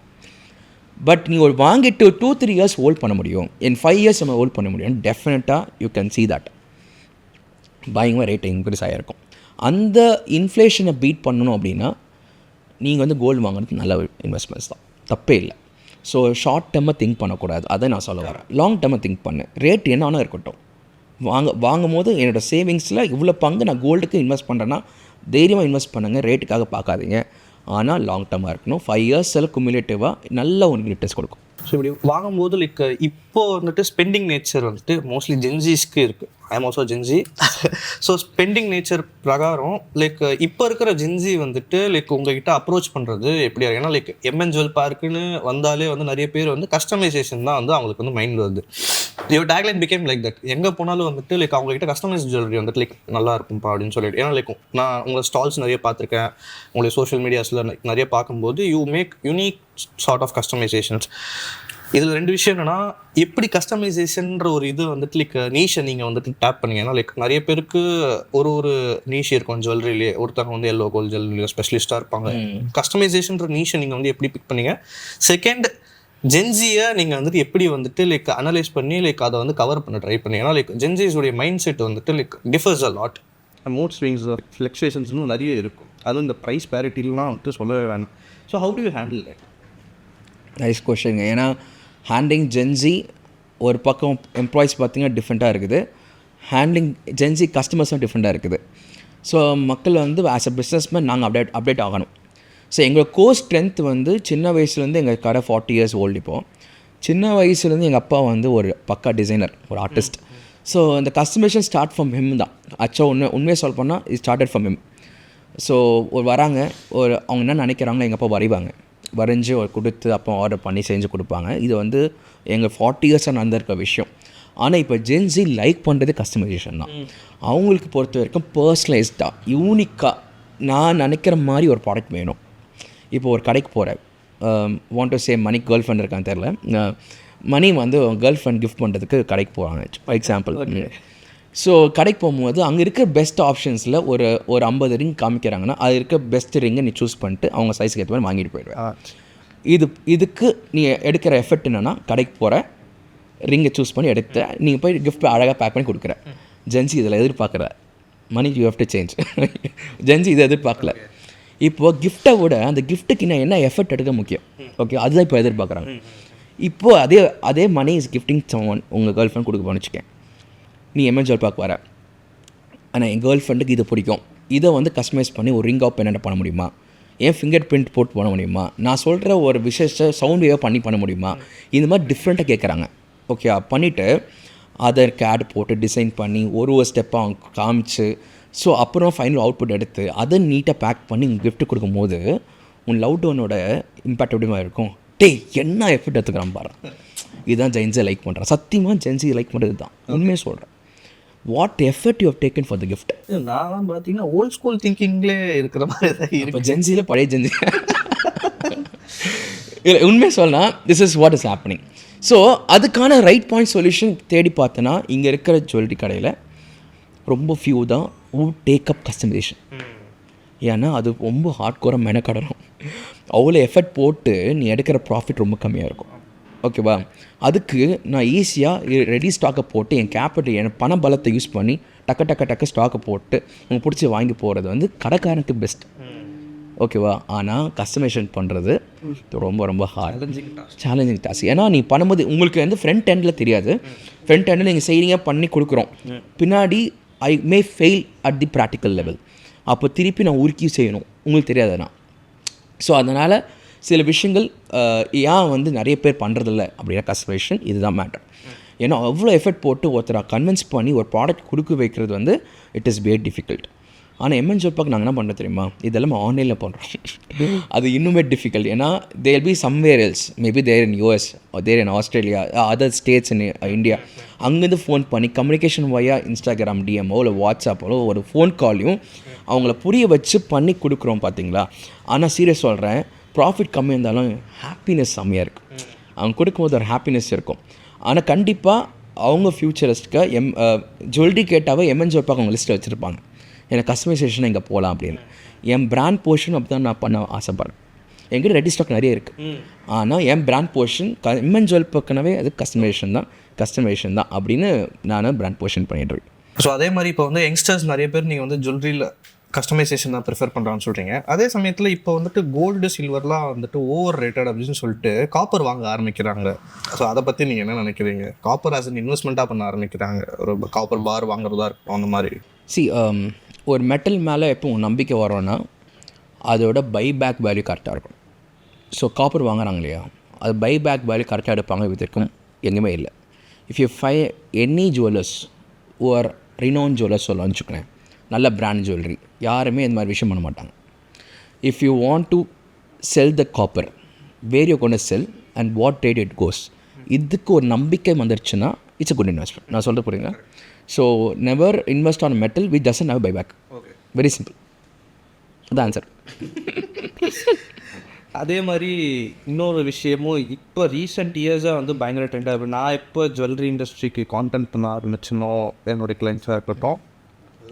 But நீங்கள் வாங்கிட்டு 2-3 years ஹோல்ட் பண்ண முடியும், in 5 years நம்ம ஹோல்ட் பண்ண முடியும். டெஃபினட்டாக யூ கேன் see that பயங்கரமாக ரேட் இன்க்ரீஸ் ஆகிருக்கும். அந்த இன்ஃப்ளேஷனை பீட் பண்ணணும் அப்படின்னா நீங்கள் வந்து கோல்டு வாங்குறது நல்ல இன்வெஸ்ட்மெண்ட்ஸ் தான், தப்பே இல்லை. ஸோ ஷார்ட் டேர்மாக திங்க் பண்ணக்கூடாது, அதை நான் சொல்ல வரேன். லாங் டேர்மாக திங்க் பண்ணு. ரேட் என்ன வேணால் இருக்கட்டும், வாங்கும் போது என்னோடய சேவிங்ஸில் இவ்வளோ பங்கு நான் கோல்டுக்கு இன்வெஸ்ட் பண்ணுறேன்னா தைரியமாக இன்வெஸ்ட் பண்ணுங்கள், ரேட்டுக்காக பார்க்காதீங்க. ஆனால் லாங் டேர்மாக இருக்கணும். 5 years குமுலேட்டிவாக நல்ல ஒரு ரிட்டர்ன்ஸ் கொடுக்கும். ஸோ இப்படி வாங்கும்போது லைக் இப்போது வந்துட்டு ஸ்பெண்டிங் நேச்சர் வந்துட்டு மோஸ்ட்லி ஜென்ஜிஸ்க்கு இருக்குது. I am also Gen Z. So spending nature பிரகாரம் லைக் இப்போ இருக்கிற ஜென்ஜி வந்துட்டு லைக் உங்ககிட்ட அப்ரோச் பண்ணுறது எப்படி? ஏன்னா லைக் எம்என் ஜுவல் பார்க்குன்னு வந்தாலே வந்து நிறைய பேர் வந்து கஸ்டமைசேஷன் தான் வந்து அவங்களுக்கு வந்து மைண்டில் வருது. Your tagline became like that. எங்கே போனாலும் வந்துட்டு லைக் அவங்ககிட்ட கஸ்டமைஸ் ஜுவல்லரி வந்துட்டு லைக் நல்லா இருக்கும்ப்பா அப்படின்னு சொல்லிட்டு. ஏன்னா லைக் நான் உங்களை ஸ்டால்ஸ் நிறைய பார்த்துருக்கேன், உங்களுடைய சோஷியல் மீடியாஸில் நிறைய பார்க்கும்போது you make unique sort of customisations. இதில் 2 விஷயம் என்னென்னா, எப்படி கஸ்டமைசேஷன்ற ஒரு இது வந்துட்டு லைக் நீஷை நீங்கள் வந்துட்டு டேப் பண்ணிங்க. ஏன்னா லைக் நிறைய பேருக்கு ஒரு நீஷ் இருக்கும் ஜுவல்லரிலேயே. ஒருத்தவங்க வந்து எல்லோ கோல்டு ஜுவல்லரி ஸ்பெஷலிஸ்ட்டாக இருப்பாங்க. கஸ்டமைசேஷன்ற நீஷை நீங்கள் வந்து எப்படி பிக் பண்ணீங்க? செகண்ட், ஜென்ஜியை நீங்கள் வந்துட்டு எப்படி வந்துட்டு லைக் அனலைஸ் பண்ணி லைக் அதை வந்து கவர் பண்ண ட்ரை பண்ணி? ஏன்னா லைக் ஜென்ஜிஸுடைய மைண்ட் செட் வந்துட்டு like differs a lot. Mood swings, ஃப்ளக்சுவேஷன்ஸ்னு நிறைய இருக்கும். அதுவும் இந்த ப்ரைஸ் பேரிட்டிலாம் வந்துட்டு சொல்லவே வேணும். So how do you handle that? Nice question. ஏன்னா ஹேண்ட்லிங் ஜென்ஜி ஒரு பக்கம் எம்ப்ளாயிஸ் பார்த்திங்கன்னா டிஃப்ரெண்ட்டாக இருக்குது, ஹேண்ட்லிங் ஜென்ஜி கஸ்டமர்ஸும் டிஃப்ரெண்ட்டாக இருக்குது. ஸோ மக்கள் வந்து ஆஸ் அ பிஸ்னஸ்மேன் நாங்கள் அப்டேட் ஆகணும். ஸோ எங்களோட கோர் ஸ்ட்ரென்த் வந்து சின்ன வயசுலேருந்து எங்கள் கடை 40 years ஓல்டு. இப்போது சின்ன வயசுலேருந்து எங்கள் அப்பா வந்து ஒரு பக்கா டிசைனர், ஒரு ஆர்டிஸ்ட். ஸோ இந்த கஸ்டமைசேஷன் ஸ்டார்ட் ஃப்ரம் ஹிம் தான். உண்மையை சொல்ல போனால் இது ஸ்டார்டட் ஃப்ரம் ஹிம். ஸோ வராங்க, அவங்க என்ன நினைக்கிறாங்களோ எங்கள் அப்பா வரைவாங்க, வரைஞ்சி கொடுத்து அப்போ ஆர்டர் பண்ணி செஞ்சு கொடுப்பாங்க. இது வந்து எங்கள் 40 years நடந்திருக்க விஷயம். ஆனால் இப்போ ஜென்ஸி லைக் பண்ணுறது கஸ்டமைசேஷன் தான். அவங்களுக்கு பொறுத்த வரைக்கும் பர்சனலைஸ்டாக யூனிக்காக நான் நினைக்கிற மாதிரி ஒரு ப்ராடக்ட் வேணும். இப்போ ஒரு கடைக்கு போகிறேன், வாண்ட் டு சே மணி கேர்ள் ஃப்ரெண்ட் இருக்கான்னு தெரில, மணி வந்து கேர்ள் ஃப்ரெண்ட் கிஃப்ட் பண்ணுறதுக்கு கடைக்கு போகிறாங்க ஃபார் எக்ஸாம்பிள். ஸோ கடைக்கு போகும்போது அங்கே இருக்க பெஸ்ட் ஆப்ஷன்ஸில் ஒரு 50 ரிங் காமிக்கிறாங்கன்னா அது இருக்க பெஸ்ட் ரிங்கை நீ சூஸ் பண்ணிட்டு அவங்க சைஸுக்கு ஏற்ற மாதிரி வாங்கிட்டு போயிடுவேன். இதுக்கு நீ எடுக்கிற எஃபர்ட் என்னென்னா கடைக்கு போகிற ரிங்கை சூஸ் பண்ணி எடுத்து நீங்கள் போய் கிஃப்ட் அழகாக பேக் பண்ணி கொடுக்குற. ஜென்சி இதில் எதிர்பார்க்குற மணி you have to change. Gen Z இதை எதிர்பார்க்கல. இப்போது கிஃப்ட்டை விட அந்த கிஃப்ட்டுக்கு நான் என்ன எஃபர்ட் எடுக்க முக்கியம். ஓகே, அதுதான் இப்போ எதிர்பார்க்குறாங்க. இப்போது அதே மணி இஸ் கிஃப்டிங் சம்மன் உங்கள் கேர்ள் ஃப்ரெண்ட் கொடுக்க போனிச்சுக்கேன். நீ எம்என்ஜால் பார்க்க வர, ஆனால் என் கேர்ள் ஃப்ரெண்டுக்கு இது பிடிக்கும், இதை வந்து கஸ்டமைஸ் பண்ணி ஒரு ரிங் ஆஃப் என்ன பண்ண முடியுமா, என் ஃபிங்கர் பிரிண்ட் போட்டு பண்ண முடியுமா, நான் சொல்கிற ஒரு விசேஷ சவுண்ட் வேவாக பண்ண முடியுமா, இந்த மாதிரி டிஃப்ரெண்ட்டாக கேட்குறாங்க. ஓகே, பண்ணிவிட்டு அதற்கு ஆட் போட்டு டிசைன் பண்ணி ஒரு ஸ்டெப்பாக அவங்க காமிச்சு, ஸோ அப்புறம் ஃபைனல் அவுட்புட் எடுத்து அதை நீட்டாக பேக் பண்ணி கிஃப்ட் கொடுக்கும்போது உன் லவ் டவுனோட இம்பேக்ட் எப்படிமா இருக்கும். டேய் என்ன எஃபர்ட் எடுத்துக்கிறான் பாரு. இதுதான் ஜென்ஸை லைக் பண்ணுறேன். சத்தியமாக ஜென்ஸை லைக் பண்ணுறது தான் உண்மையாக சொல்கிறேன். What effort you have taken for the gift. நான் பார்த்தீங்கன்னா ஓல்ட் ஸ்கூல் திங்கிங்லே இருக்கிற மாதிரி தான் இப்போ ஜென்ஸியில் பழைய ஜென்ஸி இல்லை உண்மையாக சொல்லலாம். This is what is happening. So அதுக்கான ரைட் பாயிண்ட் சொல்யூஷன் தேடி பார்த்தோன்னா இங்கே இருக்கிற ஜுவல்லரி கடையில் ரொம்ப ஃபியூ தான் ஹூ டேக் அப் கஸ்டமைசேஷன். ஏன்னா அது ரொம்ப ஹார்ட்கோராக மெனக்கடணும். அவ்வளோ எஃபர்ட் போட்டு நீ எடுக்கிற ப்ராஃபிட் ரொம்ப கம்மியாக இருக்கும். ஓகேவா, அதுக்கு நான் ஈஸியாக ரெடி ஸ்டாக்கை போட்டு என் கேபிட்டல் என் பண பலத்தை யூஸ் பண்ணி டக்கு ஸ்டாக்கை போட்டு உங்களுக்கு பிடிச்சி வாங்கி போகிறது வந்து கடைக்காரனுக்கு பெஸ்ட். ஓகேவா, ஆனால் கஸ்டமைசேஷன் பண்ணுறது ரொம்ப ரொம்ப சேலஞ்சிங் டாஸ்க். ஏன்னா நீ பண்ணும்போது உங்களுக்கு வந்து ஃப்ரண்ட் எண்டில் தெரியாது. ஃப்ரண்ட் எண்டில் நீங்கள் செய்கிறீங்க பண்ணி கொடுக்குறோம், பின்னாடி I may fail at the practical level. அப்போ திருப்பி நான் உருக்கி செய்யணும், உங்களுக்கு தெரியாதுண்ணா. ஸோ அதனால் சில விஷயங்கள் ஏன் வந்து நிறைய பேர் பண்ணுறதில்ல அப்படின்னா கஸ்டமைசேஷன் இதுதான் மேட்டர். ஏன்னா அவ்வளோ எஃபர்ட் போட்டு ஒருத்தரை கன்வின்ஸ் பண்ணி ஒரு ப்ராடக்ட் கொடுக்க வைக்கிறது வந்து இட் இஸ் வெரி டிஃபிகல்ட். ஆனால் எம்என்ஜால் பார்க்க நாங்கள் என்ன பண்ணுறோம் தெரியுமா, இதெல்லாம் ஆன்லைனில் பண்ணுறோம். அது இன்னுமே டிஃபிகல்ட். ஏன்னா there be somewhere else, maybe there in US, there in Australia, other states in India. அங்கேருந்து ஃபோன் பண்ணி கம்யூனிகேஷன் வழியா இன்ஸ்டாகிராம் டிஎம்ஓ இல்லை வாட்ஸ்அப்போ ஒரு ஃபோன் காலையும் அவங்கள புரிய வச்சு பண்ணி கொடுக்குறோம் பார்த்தீங்களா. ஆனால் சீரியஸ் சொல்கிறேன், ப்ராஃபிட் கம்மியாக இருந்தாலும் ஹாப்பினஸ் செம்மையாக இருக்குது. அவங்க கொடுக்கும்போது ஒரு ஹாப்பினஸ் இருக்கும். ஆனால் கண்டிப்பாக அவங்க ஃப்யூச்சரிஸ்ட்டுக்கு ஜுவல்லரி கேட்டாவே எம்என்ஜால் பார்க்க அவங்க லிஸ்ட்டில் வச்சுருப்பாங்க. எனக்கு கஸ்டமைசேஷன் இங்கே போகலாம் அப்படின்னு. என் பிராண்ட் போர்ஷன் அப்படி தான் நான் பண்ண ஆசைப்பட்றேன். என்கிட்ட ரெடி ஸ்டாக் நிறைய இருக்குது. ஆனால் என் பிராண்ட் போர்ஷன் எம்என்ஜால் பக்கனவே அது கஸ்டமைசேஷன் தான் அப்படின்னு நான் பிராண்ட் போர்ஷன் பண்ணிட்டுருக்கேன். ஸோ அதே மாதிரி இப்போ வந்து யங்ஸ்டர்ஸ் நிறைய பேர் நீங்கள் வந்து ஜுவல்லரியில் கஸ்டமைசேஷன் தான் ப்ரிஃபர் பண்ணுறான்னு சொல்கிறீங்க. அதே சமயத்தில் இப்போ வந்துட்டு கோல்டு சில்வர்லாம் வந்துட்டு ஓவர் ரேட்டட் அப்படின்னு சொல்லிட்டு காப்பர் வாங்க ஆரம்பிக்கிறாங்க. ஸோ அதை பற்றி நீங்கள் என்ன நினைக்கிறீங்க? காப்பர் ஆஸ் அன் இன்வெஸ்ட்மெண்ட்டாக பண்ண ஆரம்பிக்கிறாங்க, ஒரு காப்பர் பார் வாங்குறதா இருக்கும் அந்த மாதிரி. ஒரு மெட்டல் மேலே எப்போ நம்பிக்கை வரோன்னா அதோட பைபேக் வேல்யூ கரெக்டாக இருக்கும். ஸோ காப்பர் வாங்குறாங்க இல்லையா, அது பைபேக் வேல்யூ கரெக்டாக எடுப்பாங்க. வித்திருக்கும் எங்கேயுமே இல்லை. இஃப் யூ எனி ஜுவல்லர்ஸ் ஒரு ரினோன் ஜுவல்லர்ஸ் சொல்லலாம்னு வச்சுக்கோங்க, நல்ல பிராண்ட் ஜுவல்லரி, யாருமே இந்த மாதிரி விஷயம் பண்ண மாட்டாங்க. If you want to sell the copper, where you gonna sell and what rate it goes, இதுக்கு ஒரு நம்பிக்கை வந்துருச்சுன்னா இட்ஸ் அ குட் இன்வெஸ்ட்மெண்ட். நான் சொல்ல போகிறீங்க. So never invest on metal which doesn't have buyback. Very simple, அது answer. அதே மாதிரி இன்னொரு விஷயமும் இப்போ ரீசெண்ட் இயர்ஸாக வந்து பயங்கர ட்ரெண்டாக இருக்குது. நான் இப்போ ஜுவல்லரி இண்டஸ்ட்ரிக்கு கான்டென்ட் பண்ண ஆரம்பிச்சுனோ என்னுடைய கிளைண்ட்ஸாக இருக்கட்டும்,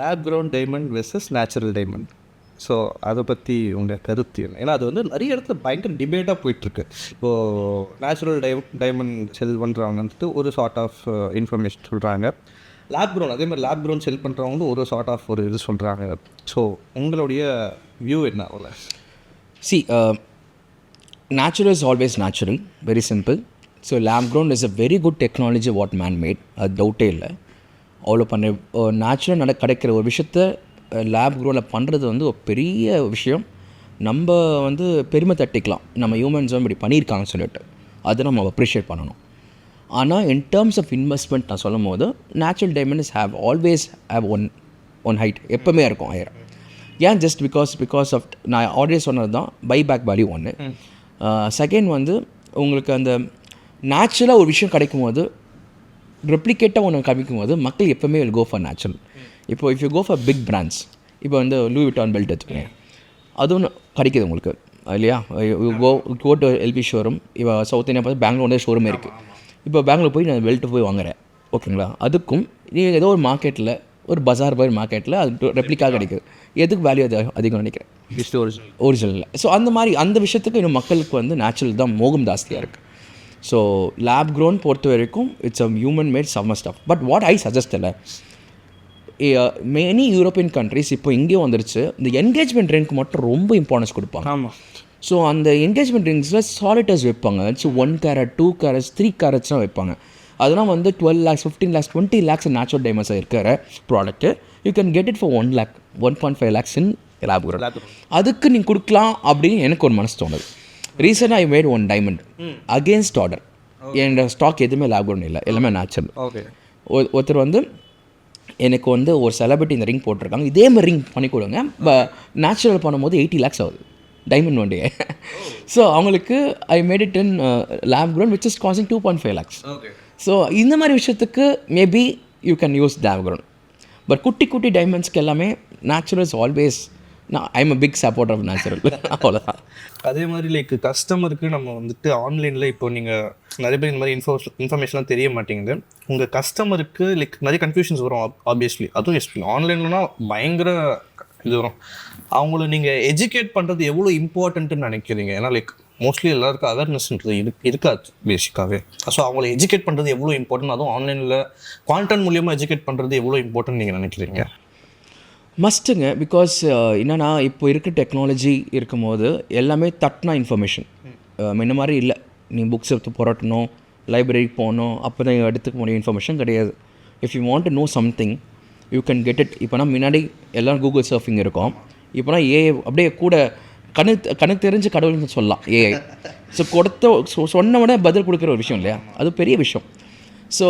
lab grown diamond versus natural diamond. So அதை பற்றி உங்கள் கருத்து என்ன? ஏன்னா அது வந்து நிறைய இடத்துல பயங்கர டிபேட்டாக போயிட்டுருக்கு. இப்போது நேச்சுரல் டைமண்ட் செல் பண்ணுறவங்க வந்துட்டு ஒரு சார்ட் ஆஃப் இன்ஃபர்மேஷன் சொல்கிறாங்க, லேப் க்ரௌண்ட் அதே மாதிரி லேப் க்ரௌண்ட் செல் பண்ணுறவங்களும் ஒரு சார்ட் ஆஃப் ஒரு இது சொல்கிறாங்க. ஸோ உங்களுடைய வியூ என்ன? அவ்வளோ natural is always natural, very simple. So lab grown is a very good technology what man made, அது டவுட்டே இல்லை. அவ்வளோ பண்ண நேச்சுரல் கிடைக்கிற ஒரு விஷயத்த லேப் க்ரோவில் பண்ணுறது வந்து ஒரு பெரிய விஷயம். நம்ம வந்து பெருமை தட்டிக்கலாம், நம்ம ஹியூமன்ஸ் வந்து இப்படி பண்ணியிருக்காங்கன்னு சொல்லிட்டு அதை நம்ம அப்ரிஷியேட் பண்ணணும். ஆனால் இன் டேர்ம்ஸ் ஆஃப் இன்வெஸ்ட்மெண்ட் நான் சொல்லும் போது natural diamonds always have one height, எப்போவுமே இருக்கும் ஹையர். ஏன் ஜஸ்ட் பிகாஸ் ஆஃப் நான் ஆல்ரெடி சொன்னது தான் பைபேக் வேல்யூ ஒன்று. செகண்ட் வந்து உங்களுக்கு அந்த நேச்சுரலாக ஒரு விஷயம் கிடைக்கும் போது ரெப்ளிகேட்டாக ஒன்று கிடைக்கும் போது மக்கள் எப்போவுமே வில் கோ ஃபார் நேச்சுரல். இப்போ if you go for big brands, இப்போ வந்து லூயி விட்டான் பெல்ட் எடுத்துக்கோங்க, அதுவும் கிடைக்கிது உங்களுக்கு இல்லையா. கோ டு எல்பி ஷோரூம், இப்போ சவுத் இந்தியா பார்த்து பெங்களூர் ஷோரூமே இருக்குது. இப்போ பெங்களூர் போய் நான் பெல்ட்டு போய் வாங்குறேன், ஓகேங்களா. அதுக்கும் நீங்கள் ஏதோ ஒரு மார்க்கெட்டில் ஒரு பஜார் பாய் மார்க்கெட்டில் அது ரெப்ளிக்காக கிடைக்குது. எதுக்கு வேல்யூ அது அதிகம் நினைக்கிறேன், ஒரிஜினல். ஸோ அந்த மாதிரி அந்த விஷயத்துக்கு இன்னும் மக்களுக்கு வந்து நேச்சுரல் தான் மோகம் ஜாஸ்தியாக இருக்குது. ஸோ லேப் க்ரோன் பொறுத்த வரைக்கும் it's a human mat summer stuff. But what I suggest இல்லை, மெனி யூரோப்பியன் கண்ட்ரிஸ் இப்போ இங்கேயும் வந்துருச்சு, இந்த என்கேஜ்மெண்ட் ரிங்க்கு மட்டும் ரொம்ப இம்பார்ட்டன்ஸ் கொடுப்பாங்க. ஆமாம். ஸோ அந்த என்கேஜ்மெண்ட் ரிங்ஸில் சாலிட்டர்ஸ் வைப்பாங்க. ஸோ 1 carat 2 carats 3 carats வைப்பாங்க. அதெல்லாம் வந்து 12 lakhs 15 lakhs 20 lakhs நேச்சுரல் டைமண்ட்ஸாக இருக்கிற product you can get it for 1 lakh 1.5 lakhs in lab grown. அதுக்கு நீங்கள் கொடுக்கலாம் அப்படின்னு எனக்கு ஒரு மனசு தோணுது. ரீசெண்டாக I made 1 diamond against order. என்னோட ஸ்டாக் எதுவுமே லேப் க்ரோன் இல்லை, எல்லாமே நேச்சுரல். ஓகே. ஒருத்தர் வந்து எனக்கு வந்து ஒரு செலிபிரிட்டி இந்த ரிங் போட்டிருக்காங்க, இதே மாதிரி ரிங் பண்ணி கொடுங்க, நேச்சுரல் பண்ணும்போது 80 lakhs ஆகுது டைமண்ட் ஒன் டே. ஸோ அவங்களுக்கு I made it in lab grown which is costing 2.5 lakhs. So இந்த மாதிரி விஷயத்துக்கு maybe you can use lab grown. But குட்டி குட்டி டைமண்ட்ஸ்க்கு எல்லாமே natural is always. I am a big support of natural. அவ்வளோதான். அதே மாதிரி லைக் கஸ்டமருக்கு நம்ம வந்துட்டு ஆன்லைனில் இப்போ நீங்கள் நிறைய பேர் இந்த மாதிரி இன்ஃபர்மேஷன்லாம் தெரிய மாட்டேங்குது. உங்கள் கஸ்டமருக்கு லைக் நிறைய கன்ஃபியூஷன்ஸ் வரும் ஆப்வியஸ்லி. அதுவும் ஆன்லைன்லனா பயங்கர இது வரும். அவங்கள நீங்கள் எஜுகேட் பண்ணுறது எவ்வளோ இம்பார்ட்டன்ட்டுன்னு நினைக்கிறீங்க? ஏன்னா லைக் மோஸ்ட்லி எல்லாருக்கும் அவேர்னஸ்ன்றது இருக்காது பேசிக்காகவே. ஸோ அவங்கள எஜுகேட் பண்ணுறது எவ்வளோ இம்பார்ட்டன்ட், அதுவும் ஆன்லைனில் கான்டென்ட் மூலியமாக எஜுகேட் பண்ணுறது எவ்வளோ இம்பார்ட்டன்ட் நீங்கள் நினைக்கிறீங்க? மஸ்ட்டுங்க. பிகாஸ் என்னென்னா இப்போ இருக்க டெக்னாலஜி இருக்கும் போது எல்லாமே தட்னா இன்ஃபர்மேஷன். முன்ன மாதிரி இல்லை, நீ புக்ஸ் எடுத்து புரட்டணும், லைப்ரரிக்கு போகணும், அப்போ தான் எடுத்துக்க முடியும் இன்ஃபர்மேஷன் கிடையாது. If you want to know something you can get it. இப்போனா முன்னாடி எல்லாம் கூகுள் சர்ஃபிங் இருக்கும், இப்போனா ஏஐ அப்படியே கூட கணக்கு தெரிஞ்சு கடவுள்னு சொல்லலாம் ஏஐ. ஸோ சொன்ன உடனே பதில் கொடுக்குற ஒரு விஷயம் இல்லையா, அது பெரிய விஷயம். ஸோ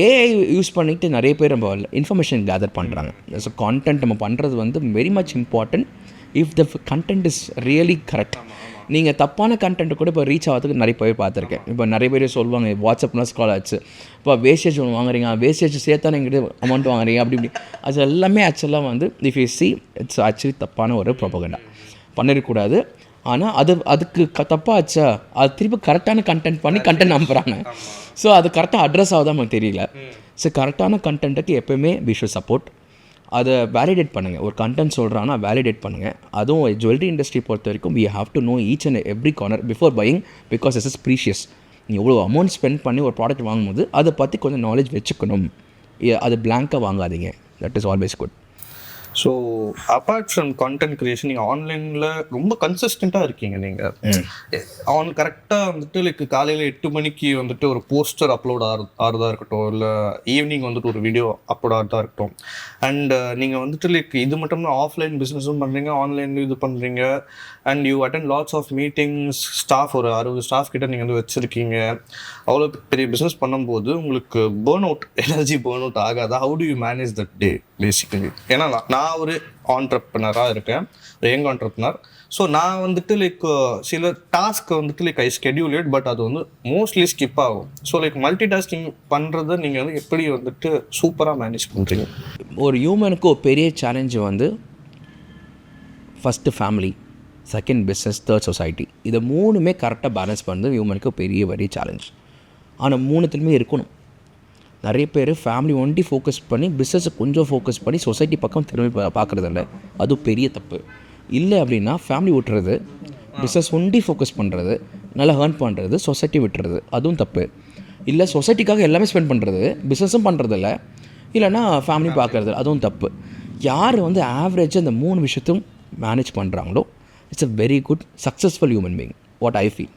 ஏஐ யூஸ் பண்ணிவிட்டு நிறைய பேர் நம்ம இன்ஃபர்மேஷன் கேதர் பண்ணுறாங்க. ஸோ கான்டென்ட் நம்ம பண்ணுறது வந்து very much important if the content is really correct. நீங்கள் தப்பான கண்டென்ட் கூட இப்போ ரீச் ஆகிறதுக்கு நிறைய பேர் பார்த்துருக்கேன். இப்போ நிறைய பேர் சொல்லுவாங்க வாட்ஸ்அப்லாம் ஸ்கால் ஆச்சு, இப்போ வேஸ்டேஜ் ஒன்று வாங்குறீங்க, வேஸ்டேஜ் சேர்த்தா நீங்கள் அமௌண்ட் வாங்குறீங்க அப்படி இப்படி. அது எல்லாமே ஆக்சுவலாக வந்து if you see it's actually தப்பான ஒரு ப்ரொபகண்டா. பண்ணிடக்கூடாது. ஆனால் அதுக்கு தப்பாச்சா அது திருப்பி கரெக்டான கண்டென்ட் பண்ணி கண்டென்ட் நம்புகிறாங்க. ஸோ அது கரெக்டாக அட்ரஸ் ஆகுதான் நமக்கு தெரியல. ஸோ கரெக்டான கண்டென்ட்டுக்கு எப்போயுமே வி ஷுட் சப்போர்ட். அதை வேலிடேட் பண்ணுங்கள். ஒரு கண்டென்ட் சொல்கிறாங்கன்னா வேலிடேட் பண்ணுங்கள். அதுவும் ஜுவல்லரி இண்டஸ்ட்ரி பொறுத்த வரைக்கும் we have to know each and every corner before buying, because is is precious. நீ எவ்வளோ அமௌண்ட் ஸ்பெண்ட் பண்ணி ஒரு ப்ராடக்ட் வாங்கும்போது அதை பற்றி கொஞ்சம் நாலேஜ் வச்சுக்கணும். அது பிளாங்காக வாங்காதீங்க. That is always good. So apart from content creation நீங்கள் ஆன்லைனில் ரொம்ப கன்சிஸ்டண்ட்டாக இருக்கீங்க. நீங்கள் கரெக்டாக வந்துட்டு லைக் காலையில் 8 மணிக்கு வந்துட்டு ஒரு போஸ்டர் அப்லோட் ஆகிறதா இருக்கட்டும், இல்லை ஈவினிங் வந்துட்டு ஒரு வீடியோ அப்லோட் ஆகிறதா இருக்கட்டும். அண்ட் நீங்கள் வந்துட்டு லைக் இது மட்டும் தான் ஆஃப்லைன் பிஸ்னஸும் பண்ணுறீங்க, ஆன்லைன்லையும் இது பண்ணுறீங்க. And you attend lots of meetings, staff ஒரு 60 ஸ்டாஃப் கிட்ட நீங்கள் வந்து வச்சுருக்கீங்க. அவ்வளோ பெரிய பிஸ்னஸ் பண்ணும்போது உங்களுக்கு எனர்ஜி பேர்ன் அவுட் ஆகாதா? How do you manage that day basically? ஏன்னா நான் ஒரு ஆண்டர்ப்ரனராக இருக்கேன், ஒரு யங் ஆண்டர்ப்ரனர். ஸோ நான் வந்துட்டு லைக் சில டாஸ்க் வந்துட்டு like I schedule it, but அது வந்து மோஸ்ட்லி ஸ்கிப் ஆகும். ஸோ லைக் மல்டி டாஸ்கிங் பண்ணுறதை நீங்கள் வந்து எப்படி வந்துட்டு சூப்பராக மேனேஜ் பண்ணுறீங்க? ஒரு ஹியூமனுக்கு ஒரு பெரிய சேலஞ்சு வந்து first family, second business, third society. இதை மூணுமே கரெக்டாக பேலன்ஸ் பண்ணுறது ஹியூமனுக்கு பெரிய சேலஞ்ச். ஆனால் மூணுத்துலையுமே இருக்கணும். நிறைய பேர் ஃபேமிலி ஒண்டி ஃபோக்கஸ் பண்ணி பிஸ்னஸை கொஞ்சம் ஃபோக்கஸ் பண்ணி சொசைட்டி பக்கம் திரும்பி பார்க்குறதில்ல. அது பெரிய தப்பு. இல்லை அப்படின்னா ஃபேமிலி விட்டுறது, பிஸ்னஸ் ஒண்டி ஃபோக்கஸ் பண்ணுறது, நல்லா ஏர்ன் பண்ணுறது, சொசைட்டி விட்டுறது, அதுவும் தப்பு. இல்லை சொசைட்டிக்காக எல்லாமே ஸ்பெண்ட் பண்ணுறது, பிஸ்னஸும் பண்ணுறதில்ல, இல்லைனா ஃபேமிலி பார்க்குறது, அதுவும் தப்பு. யார் வந்து ஆவரேஜாக இந்த 3 விஷயத்தையும் மேனேஜ் பண்ணுறாங்களோ it's a very good successful human being, what I feel.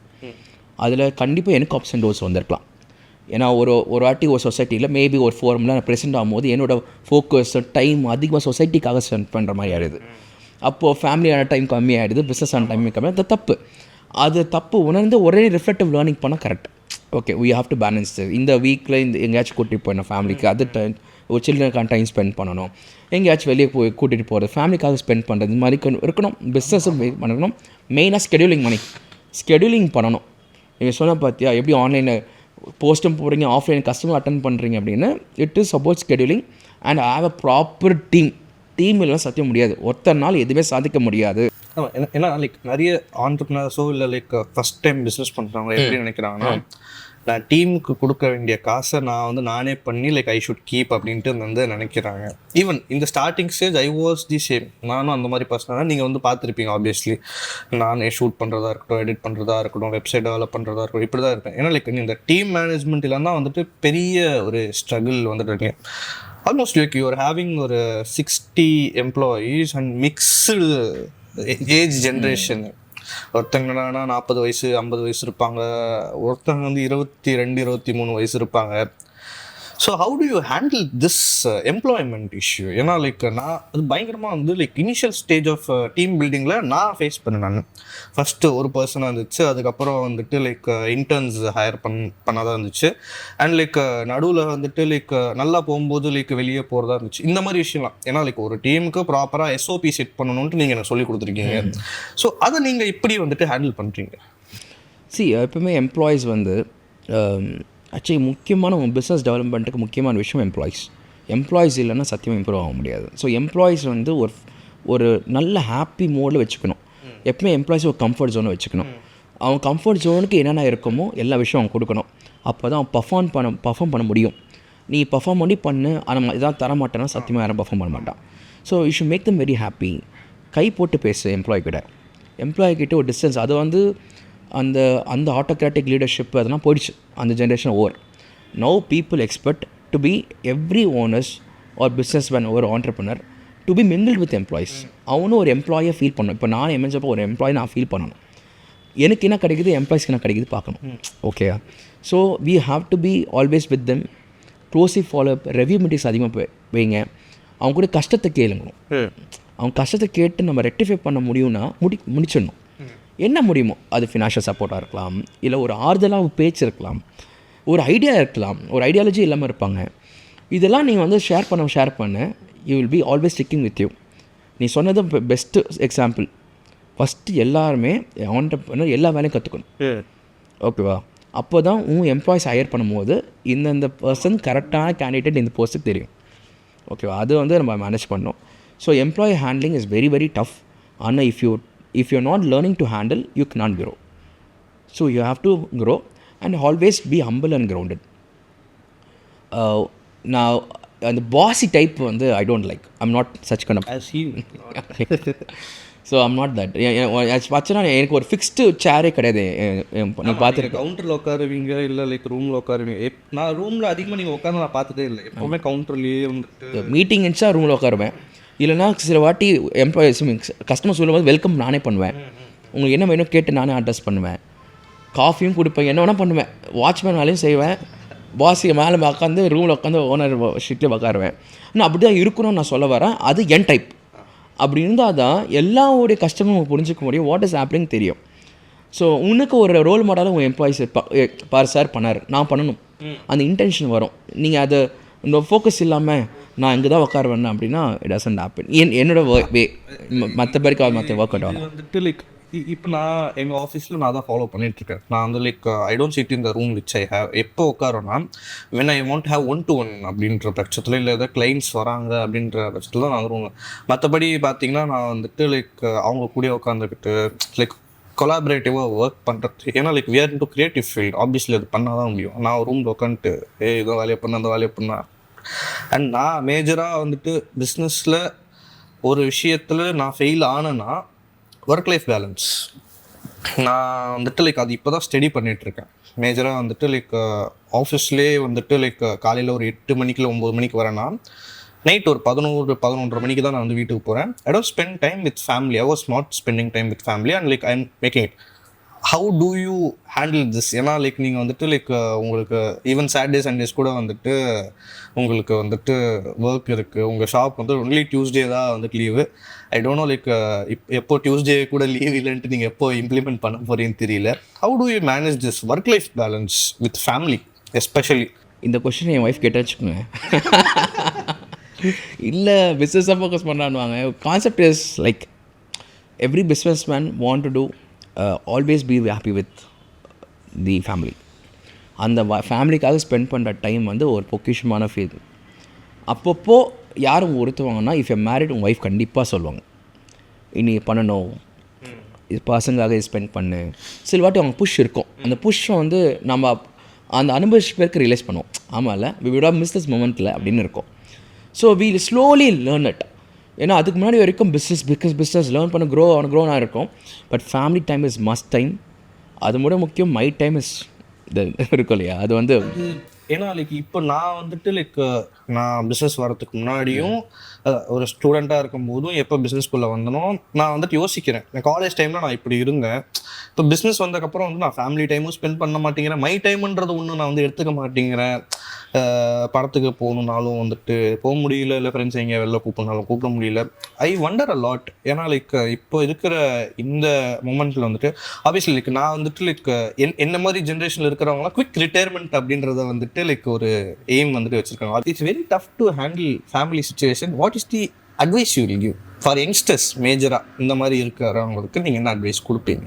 அதில் கண்டிப்பாக எனக்கு அப்ஸ் அண்ட் டவுன்ஸ் வந்திருக்கலாம். ஏன்னா ஒரு வாட்டி ஒரு சொசைட்டியில் மேபி ஒரு ஃபோரமில் நான் ப்ரெசென்ட் ஆகும்போது என்னோடய ஃபோக்கஸ் டைம் அதிகமாக சொசைட்டிக்காக ஸ்பெண்ட் பண்ணுற மாதிரி ஆகிடுது. அப்போது ஃபேமிலியான டைம் கம்மி ஆகிடுது, பிஸ்னஸான டைம் கம்மி. அது தப்பு. அது தப்பு உணர்ந்து ஒரே ரிஃப்ளெக்டிவ் லேர்னிங் பண்ணால் correct. Okay, we have to balance. இந்த வீக்கில் எங்கேயாச்சும் கூட்டிகிட்டு போயிடணும் ஃபேமிலிக்கு, அது டைம் ஒரு சில்ட்ரனுக்கான டைம் ஸ்பெண்ட் பண்ணணும். எங்கேயாச்சும் வெளியே போய் கூட்டிகிட்டு போகிறது, ஃபேமிலிக்காக ஸ்பெண்ட் பண்ணுறது, இந்த மாதிரி இருக்கணும். பிஸ்னஸும் பண்ணணும். மெயினாக ஸ்கெடியூலிங் பண்ணணும். நீங்கள் சொன்ன பார்த்தியா எப்படி ஆன்லைனில் போஸ்ட்டும் போடுறீங்க, ஆஃப்லைன் கஸ்டமர் அட்டன் பண்ணுறீங்க அப்படின்னு. It is about scheduling and have a proper team இல்லைனா சத்தியம் முடியாது. ஒருத்தர் நாள் எதுவுமே சாதிக்க முடியாது. ஏன்னா லைக் நிறைய ஆண்டர்ப்ரனர்ஸோ இல்லை லைக் ஃபஸ்ட் டைம் பிஸ்னஸ் பண்ணுறவங்க எப்படி நினைக்கிறாங்கன்னா, நான் டீமுக்கு கொடுக்க வேண்டிய காசை நான் வந்து நானே பண்ணி லைக் ஐ ஷுட் கீப் அப்படின்ட்டு வந்து நினைக்கிறாங்க. ஈவன் இந்த starting stage I was the same. நானும் அந்த மாதிரி பர்சனாக நீங்கள் வந்து பார்த்துருப்பீங்க ஆப்வியஸ்லி. நானே ஷூட் பண்ணுறதா இருக்கட்டும், எடிட் பண்ணுறதா இருக்கட்டும், வெப்சைட் டெவலப் பண்ணுறதா இருக்கட்டும், இப்படி தான் இருப்பேன். ஏன்னா லைக் இந்த டீம் மேனேஜ்மெண்ட் இல்லைன்னா வந்துட்டு பெரிய ஒரு ஸ்ட்ரகிள் வந்துட்டு இருக்கேன். ஆல்மோஸ்ட் லைக் யூஆர் ஹேவிங் ஒரு 60 employees and mixed age generation. ஒருத்தங்கன்னா 40 வயசு 50 வயசு இருப்பாங்க, ஒருத்தவங்க வந்து 22 23 வயசு இருப்பாங்க. So how do you handle this employment issue? ஏன்னா லைக் நான் அது பயங்கரமாக வந்து like initial stage of team பில்டிங்கில் நான் ஃபேஸ் பண்ணேன். நான் ஃபஸ்ட்டு ஒரு பர்சனாக இருந்துச்சு, அதுக்கப்புறம் வந்துட்டு லைக் இன்டர்ன்ஸ் ஹையர் பண்ணாதான் இருந்துச்சு. அண்ட் லைக் நடுவில் வந்துட்டு லைக் நல்லா போகும்போது லைக் வெளியே போகிறதா இருந்துச்சு. இந்த மாதிரி விஷயம்லாம். ஏன்னா லைக் ஒரு டீமுக்கு ப்ராப்பராக SOP செட் பண்ணணுன்ட்டு நீங்கள் எனக்கு சொல்லி கொடுத்துருக்கீங்க. ஸோ அதை நீங்கள் இப்படி வந்துட்டு ஹேண்டில் பண்ணுறீங்க? எப்பவுமே எம்ப்ளாயீஸ் வந்து ஆக்சுவலி முக்கியமான உங்கள் பிஸ்னஸ் டெவலப்மெண்ட்டுக்கு முக்கியமான விஷயம் எம்ப்ளாயீஸ் இல்லைன்னா சத்தியமாக இம்ப்ரூவ் ஆக முடியாது. ஸோ எம்ப்ளாயீஸ் வந்து ஒரு நல்ல ஹாப்பி மோடில் வச்சுக்கணும். எப்பவுமே எம்ப்ளாயீஸ் ஒரு கம்ஃபர்ட் ஜோனை வச்சுக்கணும். அவன் கம்ஃபர்ட் ஜோனுக்கு என்னென்ன இருக்குமோ எல்லா விஷயம் அவங்க கொடுக்கணும். அப்போ தான் அவன் பர்ஃபார்ம் பண்ண முடியும். நீ பர்ஃபார்ம் பண்ணு ஆனால் இதான் தர மாட்டேன்னா சத்தியமாக யாரும் பர்ஃபார்ம் பண்ண மாட்டான். So you should make them very happy. கை போட்டு பேசு எம்ப்ளாயி கிட்ட ஒரு டிஸ்டன்ஸ். அது வந்து அந்த ஆட்டோக்ராட்டிக் லீடர்ஷிப் அதெல்லாம் போயிடுச்சு. அந்த generation over. Now people expect to be every owners ஒரு பிஸ்னஸ் மேன் ஒரு entrepreneur to be mingled with employees. அவனும் ஒரு எம்ப்ளாயை ஃபீல் பண்ணணும். இப்போ நான் எம்என்ஜப்போ ஒரு எம்ப்ளாயி நான் ஃபீல் பண்ணணும். எனக்கு என்ன கிடைக்குது, எம்ப்ளாயிஸ்க்கு என்ன கிடைக்குது பார்க்கணும். Okay, so we have to be always with them. க்ளோசிவ் ஃபாலோஅப், ரெவ்யூ மீட்டிங்ஸ் அதிகமாக வைங்க. அவங்க கூட கஷ்டத்தை கேளுங்கணும். அவங்க கஷ்டத்தை கேட்டு நம்ம ரெக்டிஃபை பண்ண முடியும்னா முடிச்சிடணும். என்ன முடியுமோ அது ஃபினான்ஷியல் சப்போர்ட்டாக இருக்கலாம், இல்லை ஒரு ஆறுதலாக பேச்சு இருக்கலாம், ஒரு ஐடியா இருக்கலாம், ஒரு ஐடியாலஜி இல்லாமல் இருப்பாங்க. இதெல்லாம் நீங்கள் வந்து ஷேர் பண்ண you will be always sticking with you. நீ சொன்னது பெஸ்ட்டு எக்ஸாம்பிள். ஃபஸ்ட்டு எல்லாருமே ஆண்டர்ப்ரனர் எல்லா வேலையும் கற்றுக்கணும். ஓகேவா? அப்போ தான் உன் எம்ப்ளாயிஸ் ஹையர் பண்ணும்போது இந்த பர்சன் கரெக்டான கேண்டிடேட் இந்த போஸ்ட்டுக்கு தெரியும். ஓகேவா? அது வந்து நம்ம மேனேஜ் பண்ணோம். So employee handling is very very tough. ஆனால் if you're not learning to handle, you cannot grow. So you have to grow and always be humble and grounded. Now the bossy type வந்து I don't like. I'm not such kind of. As you. So I'm not that. பார்த்தீங்கன்னா எனக்கு ஒரு fixed சேரே கிடையாது. நீ பார்த்துருக்க கவுண்டரில் உட்காருவீங்க இல்லை like ரூமில் உட்காருவீங்க. நான் ரூமில் அதிகமாக நீங்கள் உட்காந்து நான் பார்த்ததே இல்லை. எப்போவுமே கவுண்டர்லேயே வந்துட்டு மீட்டிங் இருந்துச்சா ரூமில் உட்காருவேன். இல்லைனா சில வாட்டி எம்ப்ளாயிஸ் கஸ்டமர் சொல்லும்போது வெல்கம் நானே பண்ணுவேன். உங்களுக்கு என்ன வேணும் கேட்டு நானே அட்ரஸ் பண்ணுவேன். காஃபியும் கொடுப்பேன், என்ன வேணால் பண்ணுவேன். வாட்ச்மேன் வேலையும் செய்வேன். பாஸ் மேலே உட்காந்து ரூமில் உட்காந்து ஓனர் ஷீட்டில் உட்காருவேன். நான் அப்படி தான் இருக்கணும்னு நான் சொல்ல வரேன். அது என் டைப். அப்படி இருந்தால் தான் எல்லாருடைய கஸ்டமரும் புரிஞ்சிக்க முடியும், வாட் இஸ் ஹேப்பனிங் தெரியும். ஸோ உனக்கு ஒரு ரோல் மாடலாக உங்கள் எம்ப்ளாயிஸ் பார் சார் பண்ணார், நான் பண்ணணும், அந்த இன்டென்ஷன் வரும். நீங்கள் அதை இந்த ஃபோக்கஸ் இல்லாமல் நான் இங்கே தான் உட்காருவேன் அப்படின்னா இட் டசன்ட் ஹேப்பன். என்னோட வே மற்றபடிக்கு மற்ற ஒர்க் அவுட் ஆகும். வந்துட்டு லைக் இப்போ நான் எங்கள் ஆஃபீஸில் நான் தான் ஃபாலோ பண்ணிகிட்ருக்கேன். நான் வந்து like I don't sit in the room which I have. எப்போ உட்காரோன்னா when I want have 1-to-1 அப்படின்ற பட்சத்தில், இல்லை ஏதாவது கிளைண்ட்ஸ் வராங்க அப்படின்ற பட்சத்தில் தான் நான் ரூம். மற்றபடி பார்த்தீங்கன்னா நான் வந்துட்டு லைக் அவங்க கூட உட்காந்துக்கிட்டு லைக் கொலாபரேட்டிவாக ஒர்க் பண்ணுறது. ஏன்னா like we are into creative field. Obviously அது பண்ணால் தான் முடியும். நான் ரூமில் உட்காந்துட்டு இதோ வேலையை பண்ண அந்த வேலையை பண்ணேன். அண்ட் நான் மேஜராக வந்துட்டு பிஸ்னஸில் ஒரு விஷயத்தில் நான் ஃபெயில் ஆனேன்னா ஒர்க் லைஃப் பேலன்ஸ். நான் வந்துட்டு லைக் அது இப்போ தான் ஸ்டடி பண்ணிகிட்ருக்கேன். மேஜராக வந்துட்டு லைக் ஆஃபீஸ்லேயே வந்துட்டு லைக் காலையில் ஒரு 8 மணிக்கு 9 மணிக்கு வரேன்னா நைட் ஒரு 11-11:30 மணிக்கு தான் நான் வந்து வீட்டுக்கு போகிறேன். I don't spend time with family. I was not spending time with family and like I am making it. How do you handle this? ஏன்னா லைக் நீங்கள் வந்துட்டு லைக் உங்களுக்கு ஈவன் சாட்டர்டே சண்டேஸ் கூட வந்துட்டு உங்களுக்கு வந்துட்டு ஒர்க் இருக்குது. உங்கள் ஷாப் வந்து ஒன்லி டியூஸ்டே தான் வந்துட்டு leave. I don't know like எப்போ டியூஸ்டே கூட லீவ் இல்லைன்ட்டு நீங்கள் எப்போ இம்ப்ளிமெண்ட் பண்ண போகிறீங்கன்னு தெரியல. How do you manage this work life balance with family especially? இந்த கொஸ்டின் என் ஒய்ஃப் கேட்ட வச்சுக்கோங்க. இல்லை பிஸ்னஸாக ஃபோக்கஸ் பண்ணான்னுவாங்க. Concept is like every business man want to do always be happy with the family. அந்த ஃபேமிலிக்காக ஸ்பெண்ட் பண்ணுற டைம் வந்து ஒரு பொக்கிஷமான ஃபீல். அப்பப்போ யாரும் ஒருத்துவாங்கன்னா இஃப் எ மேரிட் உங்கள் ஒய்ஃப் கண்டிப்பாக சொல்லுவாங்க, இனி பண்ணணும், இது பசங்களாக ஸ்பெண்ட் பண்ணு. சில வாட்டி அவங்க புஷ் இருக்கும். அந்த புஷ்ஷை வந்து நம்ம அந்த அனுபவிச்ச பேருக்கு ரியலைஸ் பண்ணுவோம், ஆமாம்ல வி வுட் ஹவ் மிஸ் திஸ் மொமெண்ட்டில் அப்படின்னு இருக்கும். So we slowly learn it. ஏன்னா அதுக்கு முன்னாடி வரைக்கும் பிஸ்னஸ் லேர்ன் பண்ண க்ரோனாக இருக்கும். But family time is must time. அது கூட முக்கியம் மை டைம் இஸ் இருக்கும் இல்லையா, அது வந்து ஏன்னா லைக் இப்போ நான் வந்துட்டு லைக் நான் பிஸ்னஸ் வரதுக்கு முன்னாடியும் ஒரு ஸ்டூடெண்ட்டாக இருக்கும் போதும் எப்போ பிஸ்னஸ்குள்ளே வந்தனோ நான் வந்துட்டு யோசிக்கிறேன். காலேஜ் டைமில் நான் இப்படி இருந்தேன். இப்போ பிஸ்னஸ் வந்ததுக்கப்புறம் வந்து நான் ஃபேமிலி டைமும் ஸ்பெண்ட் பண்ண மாட்டேங்கிறேன். மை டைம்ன்றது ஒன்று நான் வந்து எடுத்துக்க மாட்டேங்கிறேன். படத்துக்கு போகணுன்னாலும் வந்துட்டு போக முடியல, இல்லை ஃப்ரெண்ட்ஸ் எங்கேயா வெளில கூப்பிட்னாலும் கூப்பிட முடியல. I wonder a lot. ஏன்னா லைக் இப்போ இருக்கிற இந்த மொமெண்ட்டில் வந்துட்டு ஆப்வியஸ்லி லைக் நான் வந்துட்டு லைக் என்ன மாதிரி ஜென்ரேஷனில் இருக்கிறவங்களாம் குவிக் ரிட்டையர்மெண்ட் அப்படின்றத வந்துட்டு லைக் ஒரு எய்ம் வந்துட்டு வச்சுருக்காங்க. It's very tough to handle family situation. What is the advice you will give for youngsters மேஜராக இந்த மாதிரி இருக்கிறவங்களுக்கு நீங்கள் என்ன அட்வைஸ் கொடுப்பீங்க?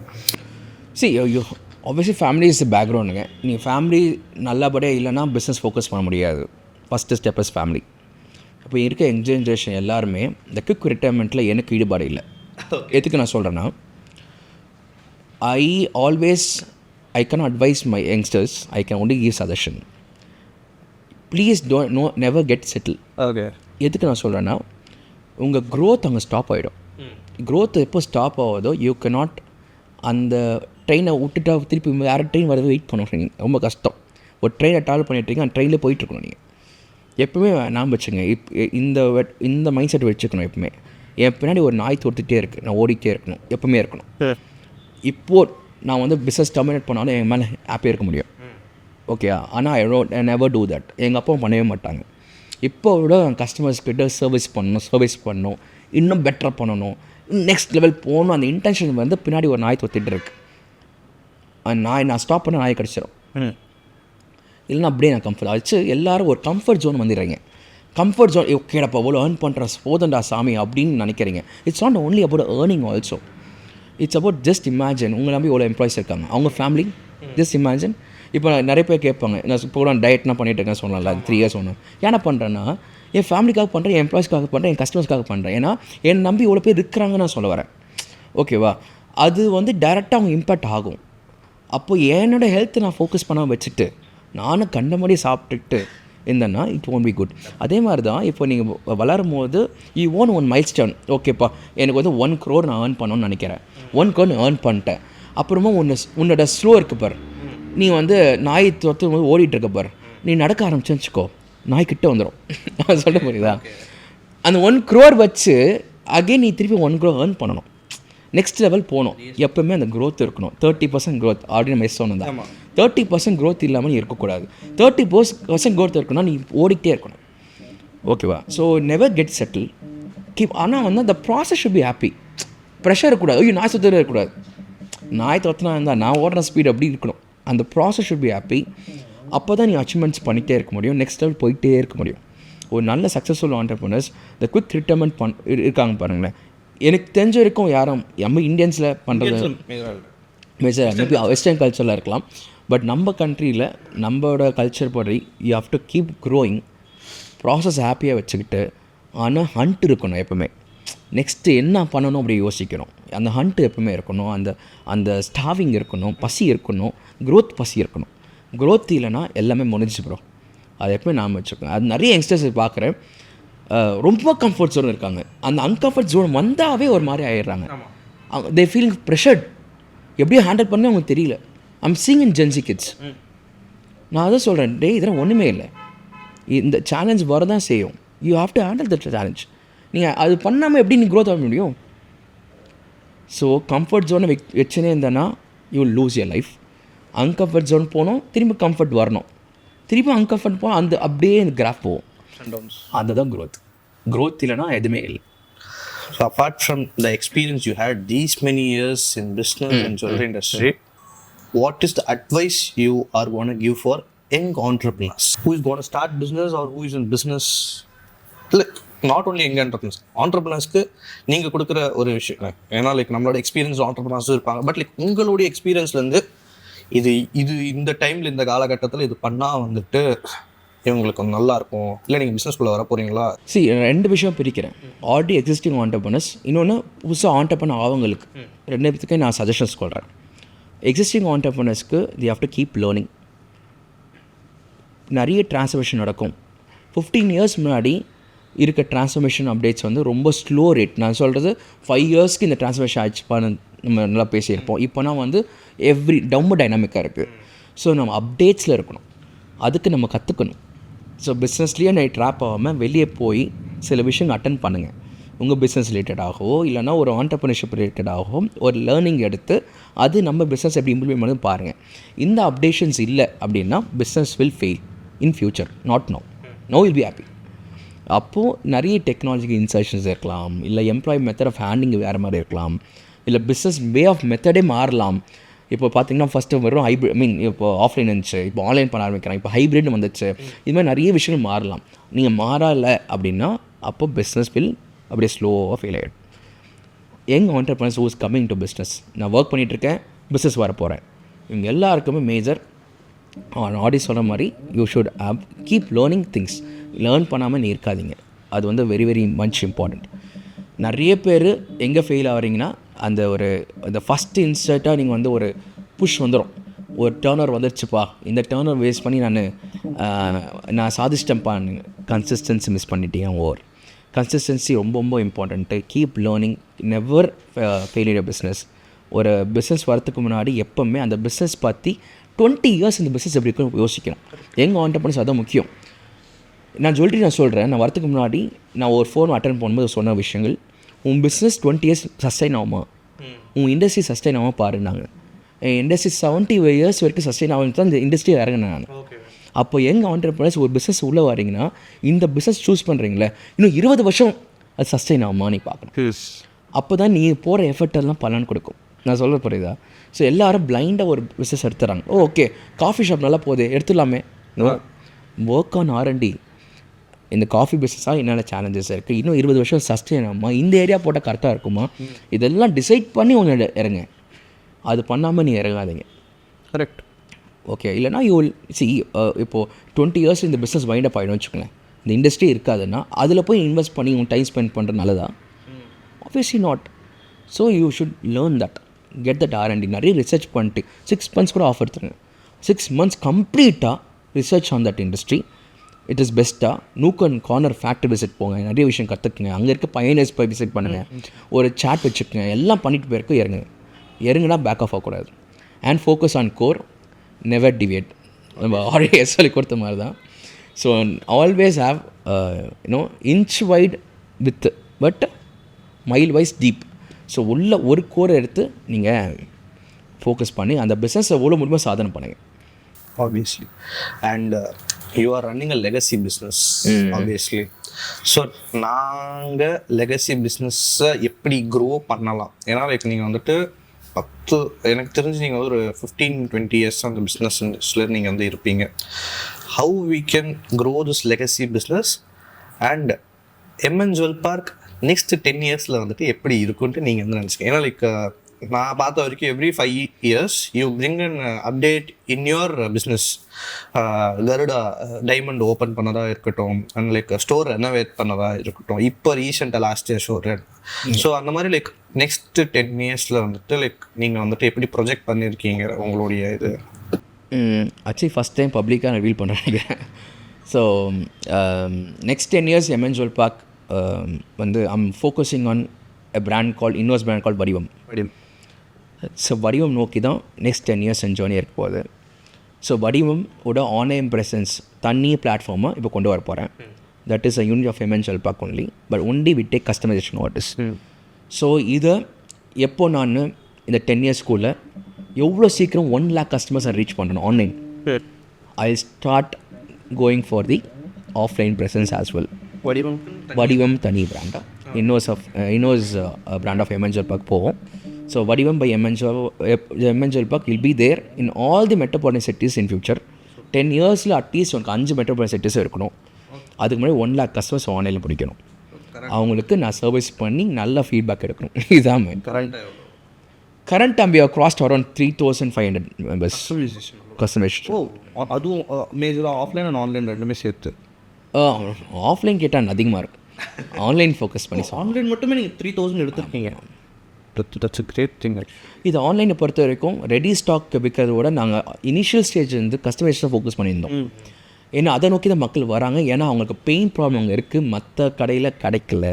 ஐயோ ஆப்வியஸ்லி ஃபேமிலி இஸ் பேக்ரவுண்டுங்க. நீங்கள் ஃபேமிலி நல்லபடியாக இல்லைன்னா பிஸ்னஸ் ஃபோக்கஸ் பண்ண முடியாது. First step is family. இப்போ இருக்க யங் ஜென்ரேஷன் எல்லாருமே இந்த குவிக் ரிட்டையர்மெண்ட்டில் எனக்கு ஈடுபாடு இல்லை. எதுக்கு நான் சொல்கிறேன்னா, I can advice my youngsters, I can only give suggestion. Please never get settle. Okay. எதுக்கு நான் சொல்கிறேன்னா, உங்கள் க்ரோத் அங்கே ஸ்டாப் ஆகிடும். க்ரோத் எப்போ ஸ்டாப் ஆகுதோ யூ கேனாட் அந்த ட்ரெயினை விட்டுட்டா திருப்பி வேறு ட்ரெயின் வரது வெயிட் பண்ணுறீங்க, ரொம்ப கஷ்டம். ஒரு ட்ரெயினை ட்ராவல் பண்ணிட்டுருக்கீங்க, அந்த ட்ரெயினில் போயிட்டுருக்கணும். நீங்கள் எப்பவுமே நான் வச்சுங்க இந்த மைண்ட் செட் வச்சுக்கணும். எப்பவுமே என் பின்னாடி ஒரு நாய் தொடுத்துகிட்டே இருக்குது, நான் ஓடிக்கிட்டே இருக்கணும், எப்பவுமே இருக்கணும். இப்போது நான் வந்து பிஸ்னஸ் டெர்மினேட் பண்ணாலும் என் மேலே ஹாப்பியாக இருக்க முடியும், ஓகே. ஆனால் ஐ நெவர் டூ தட். எங்கள் அப்பாவும் பண்ணவே மாட்டாங்க. இப்போ விட கஸ்டமர்ஸ் கிட்ட சர்வீஸ் பண்ணணும், இன்னும் பெட்டராக பண்ணணும், நெக்ஸ்ட் லெவல் போகணும். அந்த இன்டென்ஷன் வந்து பின்னாடி ஒரு நாய் தொத்திட்டு இருக்கு. நான் ஸ்டாப் பண்ண நாய் கிடச்சிடும். இல்லைன்னா அப்படியே நான் கம்ஃபர்ட் ஆச்சு. எல்லோரும் ஒரு கம்ஃபர்ட் ஜோன் வந்துடுறீங்க. கம்ஃபர்ட் ஜோன் ஓகேடப்பா அவ்வளோ ஏர்ன் பண்ணுற போதண்டா சாமி அப்படின்னு நினைக்கிறீங்க. It's not only about earning also. It's about just imagine உங்களை நம்பி எவ்வளோ எம்ப்ளாயிஸ் இருக்காங்க, அவங்க ஃபேமிலி. Just imagine. இப்போ நிறைய பேர் கேட்பாங்க, நான் இப்போ கூட டயட்னா பண்ணிட்டு இருக்கேன் சொல்லலாம்ல, 3 இயர்ஸ் ஒன்று ஏன்னா பண்ணுறேன்னா என் ஃபேமிலிக்காக பண்ணுறேன், என் எம்ப்ளாயிஸ்க்காக பண்ணுறேன், என் கஸ்டமர்ஸ்க்காக பண்ணுறேன். ஏன்னா என்னை நம்பி இவ்வளோ பேர் இருக்கிறாங்கன்னு நான் சொல்ல வரேன், ஓகேவா. அது வந்து டைரெக்டாக அவங்க இம்பேக்ட் ஆகும். அப்போது என்னோடய ஹெல்த்தை நான் ஃபோக்கஸ் பண்ண வச்சுட்டு நானும் கண்டபடி சாப்பிட்டுட்டு இருந்தேன்னா இட் ஒன்ட் பி குட். அதே மாதிரி தான் இப்போ நீங்கள் வளரும் போது you own one mile stone. ஓகேப்பா எனக்கு வந்து 1 crore நான் ஏர்ன் பண்ணணும்னு நினைக்கிறேன். 1 crore நான் ஏர்ன் பண்ணிட்டேன். அப்புறமா உன்னோட ஸ்லோ இருக்குது பார், நீ வந்து நாய் தொத்து ஓடிட்டுருக்க பார், நீ நடக்க ஆரம்பிச்சுன்னு வச்சுக்கோ, நாய்க்கிட்ட வந்துடும். சொல்ல புரியுதா? அந்த 1 crore வச்சு அகெயின் நீ திருப்பி 1 crore ஏர்ன் பண்ணணும், நெக்ஸ்ட் லெவல் போகணும். எப்போவுமே அந்த க்ரோத் இருக்கணும். 30% க்ரோத் ஆல்ரெடி நம்ம சொன்னது தான். 30% க்ரோத் இல்லாமல் நீ இருக்கக்கூடாது. 30% க்ரோத் இருக்கணும்னா நீ ஓடிக்கிட்டே இருக்கணும், ஓகேவா. So never get settle keep. ஆனால் வந்து அந்த process should be happy. Pressure இருக்கக்கூடாது. ஐயோ நாய் சுத்தவே இருக்கக்கூடாது, நாய் தொத்தினா இருந்தால் நான் ஓடுற ஸ்பீட் அப்படி இருக்கணும். அந்த ப்ராசஸ் ஷுட் பி ஹாப்பி. அப்போ தான் நீ அச்சீவ்மெண்ட்ஸ் பண்ணிகிட்டே இருக்க முடியும், நெக்ஸ்ட் லெவல் போயிட்டே இருக்க முடியும். ஒரு நல்ல சக்ஸஸ்ஃபுல் ஆண்டர்ப்ரனர்ஸ் இந்த குவிக் ரிட்டைர்மெண்ட் இருக்காங்க பாருங்களேன். எனக்கு தெரிஞ்ச வரைக்கும் யாரும் நம்ம இந்தியன்ஸில் பண்ணுறது மேஜர் மேபி வெஸ்டர்ன் கல்ச்சரில் இருக்கலாம். பட் நம்ம கண்ட்ரியில் நம்மளோட கல்ச்சர் படி you have to keep growing, process ஹாப்பியாக வச்சுக்கிட்டு. ஆனால் ஹண்ட் இருக்கணும் எப்பவுமே. நெக்ஸ்ட்டு என்ன பண்ணணும் அப்படி யோசிக்கணும். அந்த ஹண்ட்டு எப்பவுமே இருக்கணும். அந்த ஸ்டாவிங் இருக்கணும், பசி இருக்கணும், பசி இருக்கணும். க்ரோத் இல்லைன்னா எல்லாமே முடிஞ்சு ப்ரோ. அது எப்பவுமே நாம் வச்சுருக்கோம். அது நிறைய யங்ஸ்டர்ஸ் பார்க்குறேன், ரொம்ப கம்ஃபர்ட் ஜோன் இருக்காங்க. அந்த அன்கம்ஃபர்ட் ஜோன் வந்தாவே ஒரு மாதிரி ஆயிடுறாங்க. They feeling pressured. எப்படியும் ஹேண்டில் பண்ண அவங்களுக்கு தெரியல. I'm seeing in gen Z kids. நான் அதை சொல்கிறேன், இதெல்லாம் ஒன்றுமே இல்லை. இந்த சேலஞ்ச் வரதான் செய்யும். You have to handle the challenge. நீங்கள் அது பண்ணாமல் எப்படி நீ க்ரோத் ஆக முடியும்? ஸோ கம்ஃபர்ட் ஜோனை வச்சுனே இருந்தேன்னா you will lose your life. Uncomfort zone போகணும், திரும்பி கம்ஃபர்ட் வரணும், திரும்பி அன்கம்ஃபர்ட் போனால் அந்த அப்படியே இந்த கிராஃப் போகும். அதுதான் க்ரோத் இல்லைனா எதுவுமே இல்லை. So apart from the experience you had these many years in business and jewelry industry, what is the advice you are going to give for young entrepreneurs who is going to start business or who is in business? Not only young entrepreneursக்கு நீங்கள் கொடுக்குற ஒரு விஷயம், ஏன்னா like நம்மளோட experience ஆண்டர்பிரினர்ஸும் இருப்பாங்க. But like உங்களுடைய எக்ஸ்பீரியன்ஸ்லேருந்து இது இந்த டைமில் இந்த காலகட்டத்தில் இது பண்ணால் வந்துட்டு இவங்களுக்கு நல்லா இருக்கும், இல்லை நீங்கள் பிஸ்னஸ்குள்ளே வர போகிறீங்களா? ரெண்டு விஷயம் பிரிக்கிறேன். ஆல்ரெடி எக்ஸிஸ்டிங் ஆண்டர்பிரினர்ஸ், இன்னொன்று புதுசாக ஆண்டர்பிரினர் ஆவங்களுக்கு. ரெண்டு பேத்துக்கு நான் சஜஷன்ஸ் சொல்கிறேன். எக்ஸிஸ்டிங் ஆண்டர்பிரினர்ஸ்க்கு they have to keep learning. நிறைய ட்ரான்ஸ்ஃபர்மேஷன் நடக்கும். 15 இயர்ஸ் முன்னாடி இருக்க ட்ரான்ஸ்ஃபர்மேஷன் அப்டேட்ஸ் வந்து ரொம்ப ஸ்லோ ரேட். நான் சொல்கிறது 5 இயர்ஸ்க்கு இந்த ட்ரான்ஸ்ஃபர்மேஷன் ஆச்சுப்பான்னு நம்ம நல்லா பேசியிருப்போம். இப்போனா வந்து ரொம்ப டைனாமிக்காக இருக்குது. ஸோ நம்ம அப்டேட்ஸில் இருக்கணும், அதுக்கு நம்ம கற்றுக்கணும். ஸோ பிஸ்னஸ்லேயே நான் ட்ராப் ஆகாமல் வெளியே போய் சில விஷயங்கள் அட்டன் பண்ணுங்கள். உங்கள் பிஸ்னஸ் ரிலேட்டடாகவோ இல்லைனா ஒரு ஆண்டர்ப்ரனர்ஷிப் ரிலேட்டடாகவோ ஒரு லேர்னிங் எடுத்து அது நம்ம பிஸ்னஸ் எப்படி இம்ப்ளிமெண்ட் பண்ணி பாருங்கள். இந்த அப்டேஷன்ஸ் இல்லை அப்படின்னா business will fail in future, not no will be happy. அப்போது நிறைய டெக்னாலஜிக்கல் இன்சர்ஷன்ஸ் இருக்கலாம், இல்லை எம்ப்ளாயி மெத்தட் ஆஃப் ஹேண்டிங் வேறு மாதிரி இருக்கலாம், இல்லை பிஸ்னஸ் வே ஆஃப் மெத்தடே மாறலாம். இப்போ பார்த்தீங்கன்னா ஃபஸ்ட்டு வெறும் இப்போ ஆஃப்லைன் இருந்துச்சு, இப்போ ஆன்லைன் பண்ண ஆரம்பிக்கிறாங்க, இப்போ ஹைப்ரிட் வந்துச்சு. இது மாதிரி நிறைய விஷயங்கள் மாறலாம். நீங்கள் மாறலை அப்படின்னா அப்போ பிஸ்னஸ் வில் அப்படியே ஸ்லோவாக ஃபெயில் ஆகிடும். Young entrepreneurs who's coming to business, நான் ஒர்க் பண்ணிகிட்ருக்கேன், பிஸ்னஸ் வர போகிறேன், இவங்க எல்லாருக்குமே மேஜர் ஆடி சொல்கிற மாதிரி you should keep learning things. Learn பண்ணாமல் நீ இருக்காதீங்க. அது வந்து வெரி வெரி மச் இம்பார்ட்டண்ட். நிறைய பேர் எங்கே ஃபெயில் ஆகிறீங்கன்னா அந்த ஃபஸ்ட்டு இன்ஸ்டண்ட்டாக நீங்கள் வந்து ஒரு புஷ் வந்துடும், ஒரு டேர்னர் வந்துடுச்சுப்பா, இந்த டேர்னர் வேஸ்ட் பண்ணி நான் சாதிச்சிட்டேன்ப்பா. கன்சிஸ்டன்சி மிஸ் பண்ணிட்டீங்க. கன்சிஸ்டன்சி ரொம்ப ரொம்ப important. Keep learning, never failure business. ஒரு பிஸ்னஸ் வரத்துக்கு முன்னாடி எப்போவுமே அந்த பிஸ்னஸ் பற்றி 20 இயர்ஸ் இந்த பிஸ்னஸ் எப்படி இருக்குன்னு யோசிக்கணும். எங்கள் ஆண்டர்ப்ரனர்ஸ் அதான் முக்கியம். நான் சொல்கிறேன், நான் வரத்துக்கு முன்னாடி நான் ஒரு ஃபோன் அட்டன் பண்ணும்போது சொன்ன விஷயங்கள், உன் பிஸ்னஸ் 20 இயர்ஸ் சஸ்டைன் ஆகுமா, உன் இண்டஸ்ட்ரி சஸ்டைன் ஆகாமல் பாருன்னாங்க. என் இண்டஸ்ட்ரி 70 இயர்ஸ் வரைக்கும் சஸ்டைன் ஆகும் தான் இந்த இண்டஸ்ட்ரி இறங்கினேன் நான். அப்போ எங்கள் ஆண்டர்ப்ரனர்ஸ் ஒரு பிஸ்னஸ் உள்ளே வரீங்கன்னா இந்த பிஸ்னஸ் சூஸ் பண்ணுறீங்களே, இன்னும் 20 வருஷம் அது சஸ்டைன் ஆகுமா நீ பார்க்கணும். அப்போ தான் நீ போகிற எஃபர்ட்டெல்லாம் பலன் கொடுக்கும். நான் சொல்ல புரியுதா? ஸோ எல்லோரும் பிளைண்டாக ஒரு பிஸ்னஸ் எடுத்துறாங்க. ஓகே, காஃபி ஷாப் நல்லா போகுது, எடுத்துடலாமே. Work on R&D. இந்த காஃபி பிஸ்னஸாக என்னென்ன சேலஞ்சஸ் இருக்குது, இன்னும் 20 வருஷம் சஸ்டெயின் ஆகுமா, இந்த ஏரியா போட்டால் கரெக்டாக இருக்குமா, இதெல்லாம் டிசைட் பண்ணி ஒன்று இறங்க. அது பண்ணாமல் நீ இறங்காதீங்க. கரெக்ட். ஓகே, இல்லைனா யூ வில் இப்போது 20 இயர்ஸ் இந்த பிஸ்னஸ் வைண்ட் அப் ஆகிடும் வச்சுக்கோங்களேன். இந்த இண்டஸ்ட்ரி இருக்காதுன்னா அதில் போய் இன்வெஸ்ட் பண்ணி உங்கள் டைம் ஸ்பெண்ட் பண்ணுறது நல்லதா? Obviously not. So you should learn that, get that R&D. நிறைய ரிசர்ச் பண்ணிட்டு 6 months கூட ஆஃபர் தருங்க. 6 months கம்ப்ளீட்டாக research on that industry. It is பெஸ்ட்டாக nook and corner factory visit போங்க, நிறைய விஷயம் கற்றுக்குங்க, அங்கே இருக்க பயனர்ஸ் போய் விசிட் பண்ணுங்கள், ஒரு சாட் வச்சுக்கோங்க, எல்லாம் பண்ணிட்டு போயிருக்கோம். இறங்குனா பேக் ஆஃப் ஆகக்கூடாது. And focus on core, never deviate. நம்ம ஆல்ரெடி சொல்லி கொடுத்த மாதிரி தான். So always have inch wide with but mile wise deep. So உள்ள ஒரு கோரை எடுத்து நீங்கள் ஃபோக்கஸ் பண்ணி அந்த பிஸ்னஸை எவ்வளோ முடியுமோ சாதனை பண்ணுங்கள். Obviously. And you are running a legacy business obviously. So நாங்கள் லெகசி பிஸ்னஸை எப்படி க்ரோ பண்ணலாம்? ஏன்னா லைக் நீங்கள் வந்துட்டு எனக்கு தெரிஞ்சு நீங்கள் வந்து ஒரு 15-20 இயர்ஸ் அந்த பிஸ்னஸ் இண்டஸ்ட்ரியில் நீங்கள் வந்து இருப்பீங்க. How we can grow this legacy business and MN Jewel Park next 10 இயர்ஸில் வந்துட்டு எப்படி இருக்குன்ட்டு நீங்கள் வந்து நினச்சிங்க? ஏன்னா லைக் நான் பார்த்த வரைக்கும் every 5 years you bring an update in your business. Garuda Diamond open பண்ணதாக இருக்கட்டும், அண்ட் லைக் ஸ்டோர் ரெனோவேட் பண்ணதாக இருக்கட்டும், இப்போ ரீசெண்டாக லாஸ்ட் இயர் ஸ்டோர். ஸோ அந்த மாதிரி லைக் நெக்ஸ்ட் 10 இயர்ஸில் வந்துட்டு லைக் நீங்கள் வந்துட்டு எப்படி ப்ரொஜெக்ட் பண்ணியிருக்கீங்க உங்களுடைய இது? ஆக்சுவலி ஃபஸ்ட் டைம் பப்ளிக்காக ரிவீல் பண்ணுறேன். So next 10 years MN Jewel Park வந்து I'm focusing on a brand called inverse brand called வடிவம். ஸோ வடிவம் நோக்கி தான் நெக்ஸ்ட் 10 years ஜேர்னி இருக்க போகுது. ஸோ வடிவம் ஓட ஆன்லைன் ப்ரெசன்ஸ் தனி பிளாட்ஃபார்மாக இப்போ கொண்டு வர போகிறேன். That is a unit of MN Jewel Park only, but only we take customization artist. So இதை எப்போ நான் இந்த 10 yearsக்குள்ளே எவ்வளோ சீக்கிரம் 1 lakh கஸ்டமர்ஸை ரீச் பண்ணணும் online, I start going for the offline presence as well. வடிவம் தனி பிராண்டாக இன்னோஸ் brand of MN Jewel Park போவோம். ஸோ வடிவம் by MN Jewel Park will be there in all the metropolitan cities in future. 10 yearsல at least உனக்கு 5 metropolitan cities இருக்கணும். அதுக்கு முன்னாடி 1 lakh customers ஆன்லைனில் பிடிக்கணும். அவங்களுக்கு நான் சர்வீஸ் பண்ணி நல்ல ஃபீட்பேக் எடுக்கணும். இதுதான் current we have crossed around 3,500 members customisation. அதுவும் மேஜராக ஆஃப்லைன் அண்ட் ஆன்லைன் ரெண்டுமே சேர்த்து? ஆஃப்லைன் கேட்டால் அதிகமாக இருக்கும், ஆன்லைன் ஃபோக்கஸ் பண்ணி. ஆன்லைன் மட்டுமே நீங்கள் 3,000 எடுத்துருக்கீங்க. That's a great thing. இது ஆன்லைனை பொறுத்த வரைக்கும் ரெடி ஸ்டாக் விற்கிறத விட நாங்கள் இனிஷியல் ஸ்டேஜ் வந்து கஸ்டமைசேஷன் ஃபோக்கஸ் பண்ணியிருந்தோம். ஏன்னா அதை நோக்கி தான் மக்கள் வராங்க. ஏன்னா அவங்களுக்கு பெயின் ப்ராப்ளம் அங்கே இருக்குது, மற்ற கடையில் கிடைக்கல.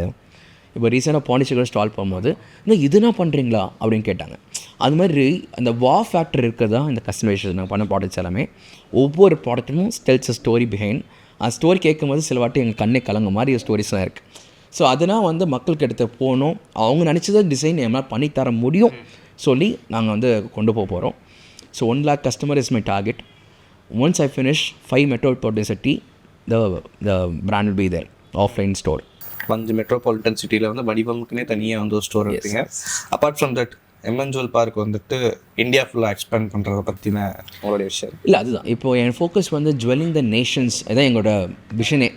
இப்போ ரீசெண்டாக பாண்டிச்சேரி ஸ்டால் போகும்போது இன்னும் இதுனா பண்ணுறீங்களா அப்படின்னு கேட்டாங்க. அது மாதிரி அந்த வா ஃபேக்டர் இருக்கிறது தான் இந்த கஸ்டமைசேஷன் நாங்கள் பண்ண ப்ராடக்ட்ஸ் எல்லாமே. ஒவ்வொரு ப்ராடக்ட்டும் ஸ்டெல்ஸ் அ ஸ்டோரி பிஹைண்ட். அந்த ஸ்டோரி கேட்கும்போது சில வாட்டி எங்கள் கண்ணே கலங்க மாதிரி ஸ்டோரிஸ்லாம் இருக்குது. ஸோ அதனால் வந்து மக்களுக்கு எடுத்து போகணும், அவங்க நினச்சதை டிசைன் எம்னால் பண்ணித்தர முடியும் சொல்லி நாங்கள் வந்து கொண்டு போக போகிறோம். So 1 lakh customer is my target. Once I finish 5 metropolitan city, the brand will be there, offline store. 5 metropolitan சிட்டியில் வந்து வடிவமுக்குனே தனியாக வந்து ஒரு ஸ்டோர் இருக்குங்க. Apart from that MN jewel Park வந்துட்டு இந்தியா ஃபுல்லாக எக்ஸ்பேண்ட் பண்ணுறத பற்றின உங்களுடைய விஷயம். இல்லை அதுதான் இப்போது என் ஃபோக்கஸ் வந்து ஜுவல்லிங் த நேஷன்ஸ், இதான் எங்களோட விஷனே.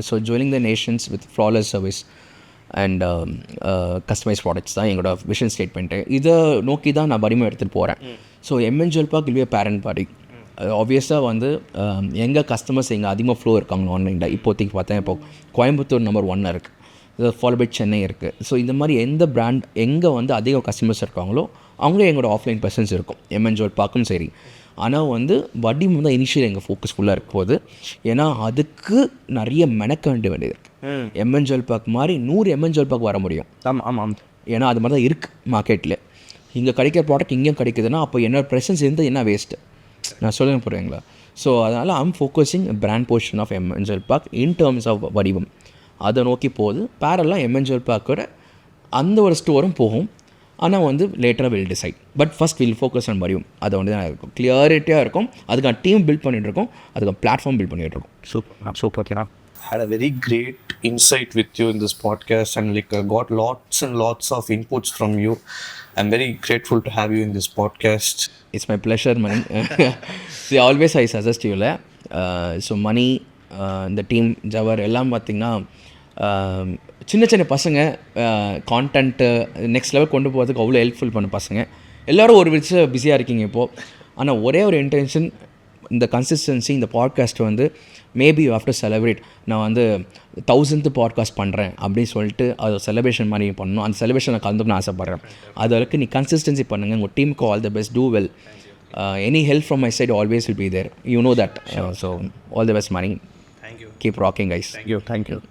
So jewelling the nations with flawless service and customise products தான் எங்களோட விஷன் ஸ்டேட்மெண்ட்டு. இதை நோக்கி தான் நான் வடிவம் எடுத்துகிட்டு போகிறேன். So MN jewel Park will be parent party. ஆப்வியஸாக வந்து எங்கள் கஸ்டமர்ஸ் எங்கே அதிகமாக ஃப்ளோ இருக்காங்க ஆன்லைனில். இப்போதைக்கு பார்த்தேன், இப்போ கோயம்புத்தூர் நம்பர் 1 இருக்குது, இது ஃபாலோ பை சென்னை இருக்குது. ஸோ இந்த மாதிரி எந்த பிராண்ட் எங்கே வந்து அதிக கஸ்டமர்ஸ் இருக்காங்களோ அவங்களே எங்களோட ஆஃப்லைன் ப்ரெசன்ஸ் இருக்கும். எம்என் ஜுவல் பார்க்கும் சரி. ஆனால் வந்து வடிவம் தான் இனிஷியல் எங்கள் ஃபோக்கஸ் ஃபுல்லாக இருக்கும் போது, ஏன்னா அதுக்கு நிறைய மெனக்க வேண்டியது இருக்குது. எம்என் ஜுவல் பார்க் மாதிரி 100 எம்என் ஜுவல் பார்க் வர முடியும். ஆமாம். ஏன்னா அது மாதிரி தான் இருக்குது மார்க்கெட்டில். இங்கே கிடைக்கிற ப்ராடக்ட் இங்கேயும் கிடைக்குதுன்னா அப்போ என்னோட ப்ரெசன்ஸ் இருந்து என்ன வேஸ்ட்டு, நான் சொல்ல போகிறீங்களா? ஸோ அதனால் I'm focusing brand position of MN jewel Park in terms of Vadivam. அதை நோக்கி போகுது. பேரலாக எம்என் ஜுவல் பார்க்கோட அந்த ஒரு ஸ்டோரும் போகும். ஆனால் வந்து லேட்டராக will decide. But first will focus on வடிவம். அதை வந்து தான் இருக்கும், கிளியாரிட்டியாக இருக்கும். அதுக்கான டீம் பில்ட் பண்ணிகிட்ருக்கோம், அதுக்கான பிளாட்ஃபார்ம் பில்ட் பண்ணிகிட்ருக்கோம். Super. Had a very great insight with you in this podcast and like got lots and lots of inputs from you. I'm very grateful to have you in this podcast. It's my pleasure, Mani. See, always I suggest you, so Mani, இந்த team ஜவர் எல்லாம் பார்த்திங்கன்னா சின்ன பசங்க content next level கொண்டு போகிறதுக்கு அவ்வளோ helpful பண்ண பசங்க. எல்லோரும் ஒரு விஷயம் பிஸியாக இருக்கீங்க இப்போது. ஆனால் ஒரே ஒரு இன்டென்ஷன், இந்த கன்சிஸ்டன்சி, இந்த பாட்காஸ்ட் வந்து maybe you have to celebrate. நான் வந்து 1000th பாட்காஸ்ட் பண்ணுறேன் அப்படின்னு சொல்லிட்டு அது செலிப்ரேஷன் மாதிரி பண்ணணும். அந்த செலிப்ரேஷன் நான் கலந்துக்கணும்னு ஆசைப்பட்றேன். அது வரைக்கும் நீ கன்சிஸ்டன்சி பண்ணுங்கள். உங்கள் டீமுக்கு all the best, do well. Any help from my side always will be there, you know that. So all the best, Mani. Thank you. Keep rocking, guys. Thank you.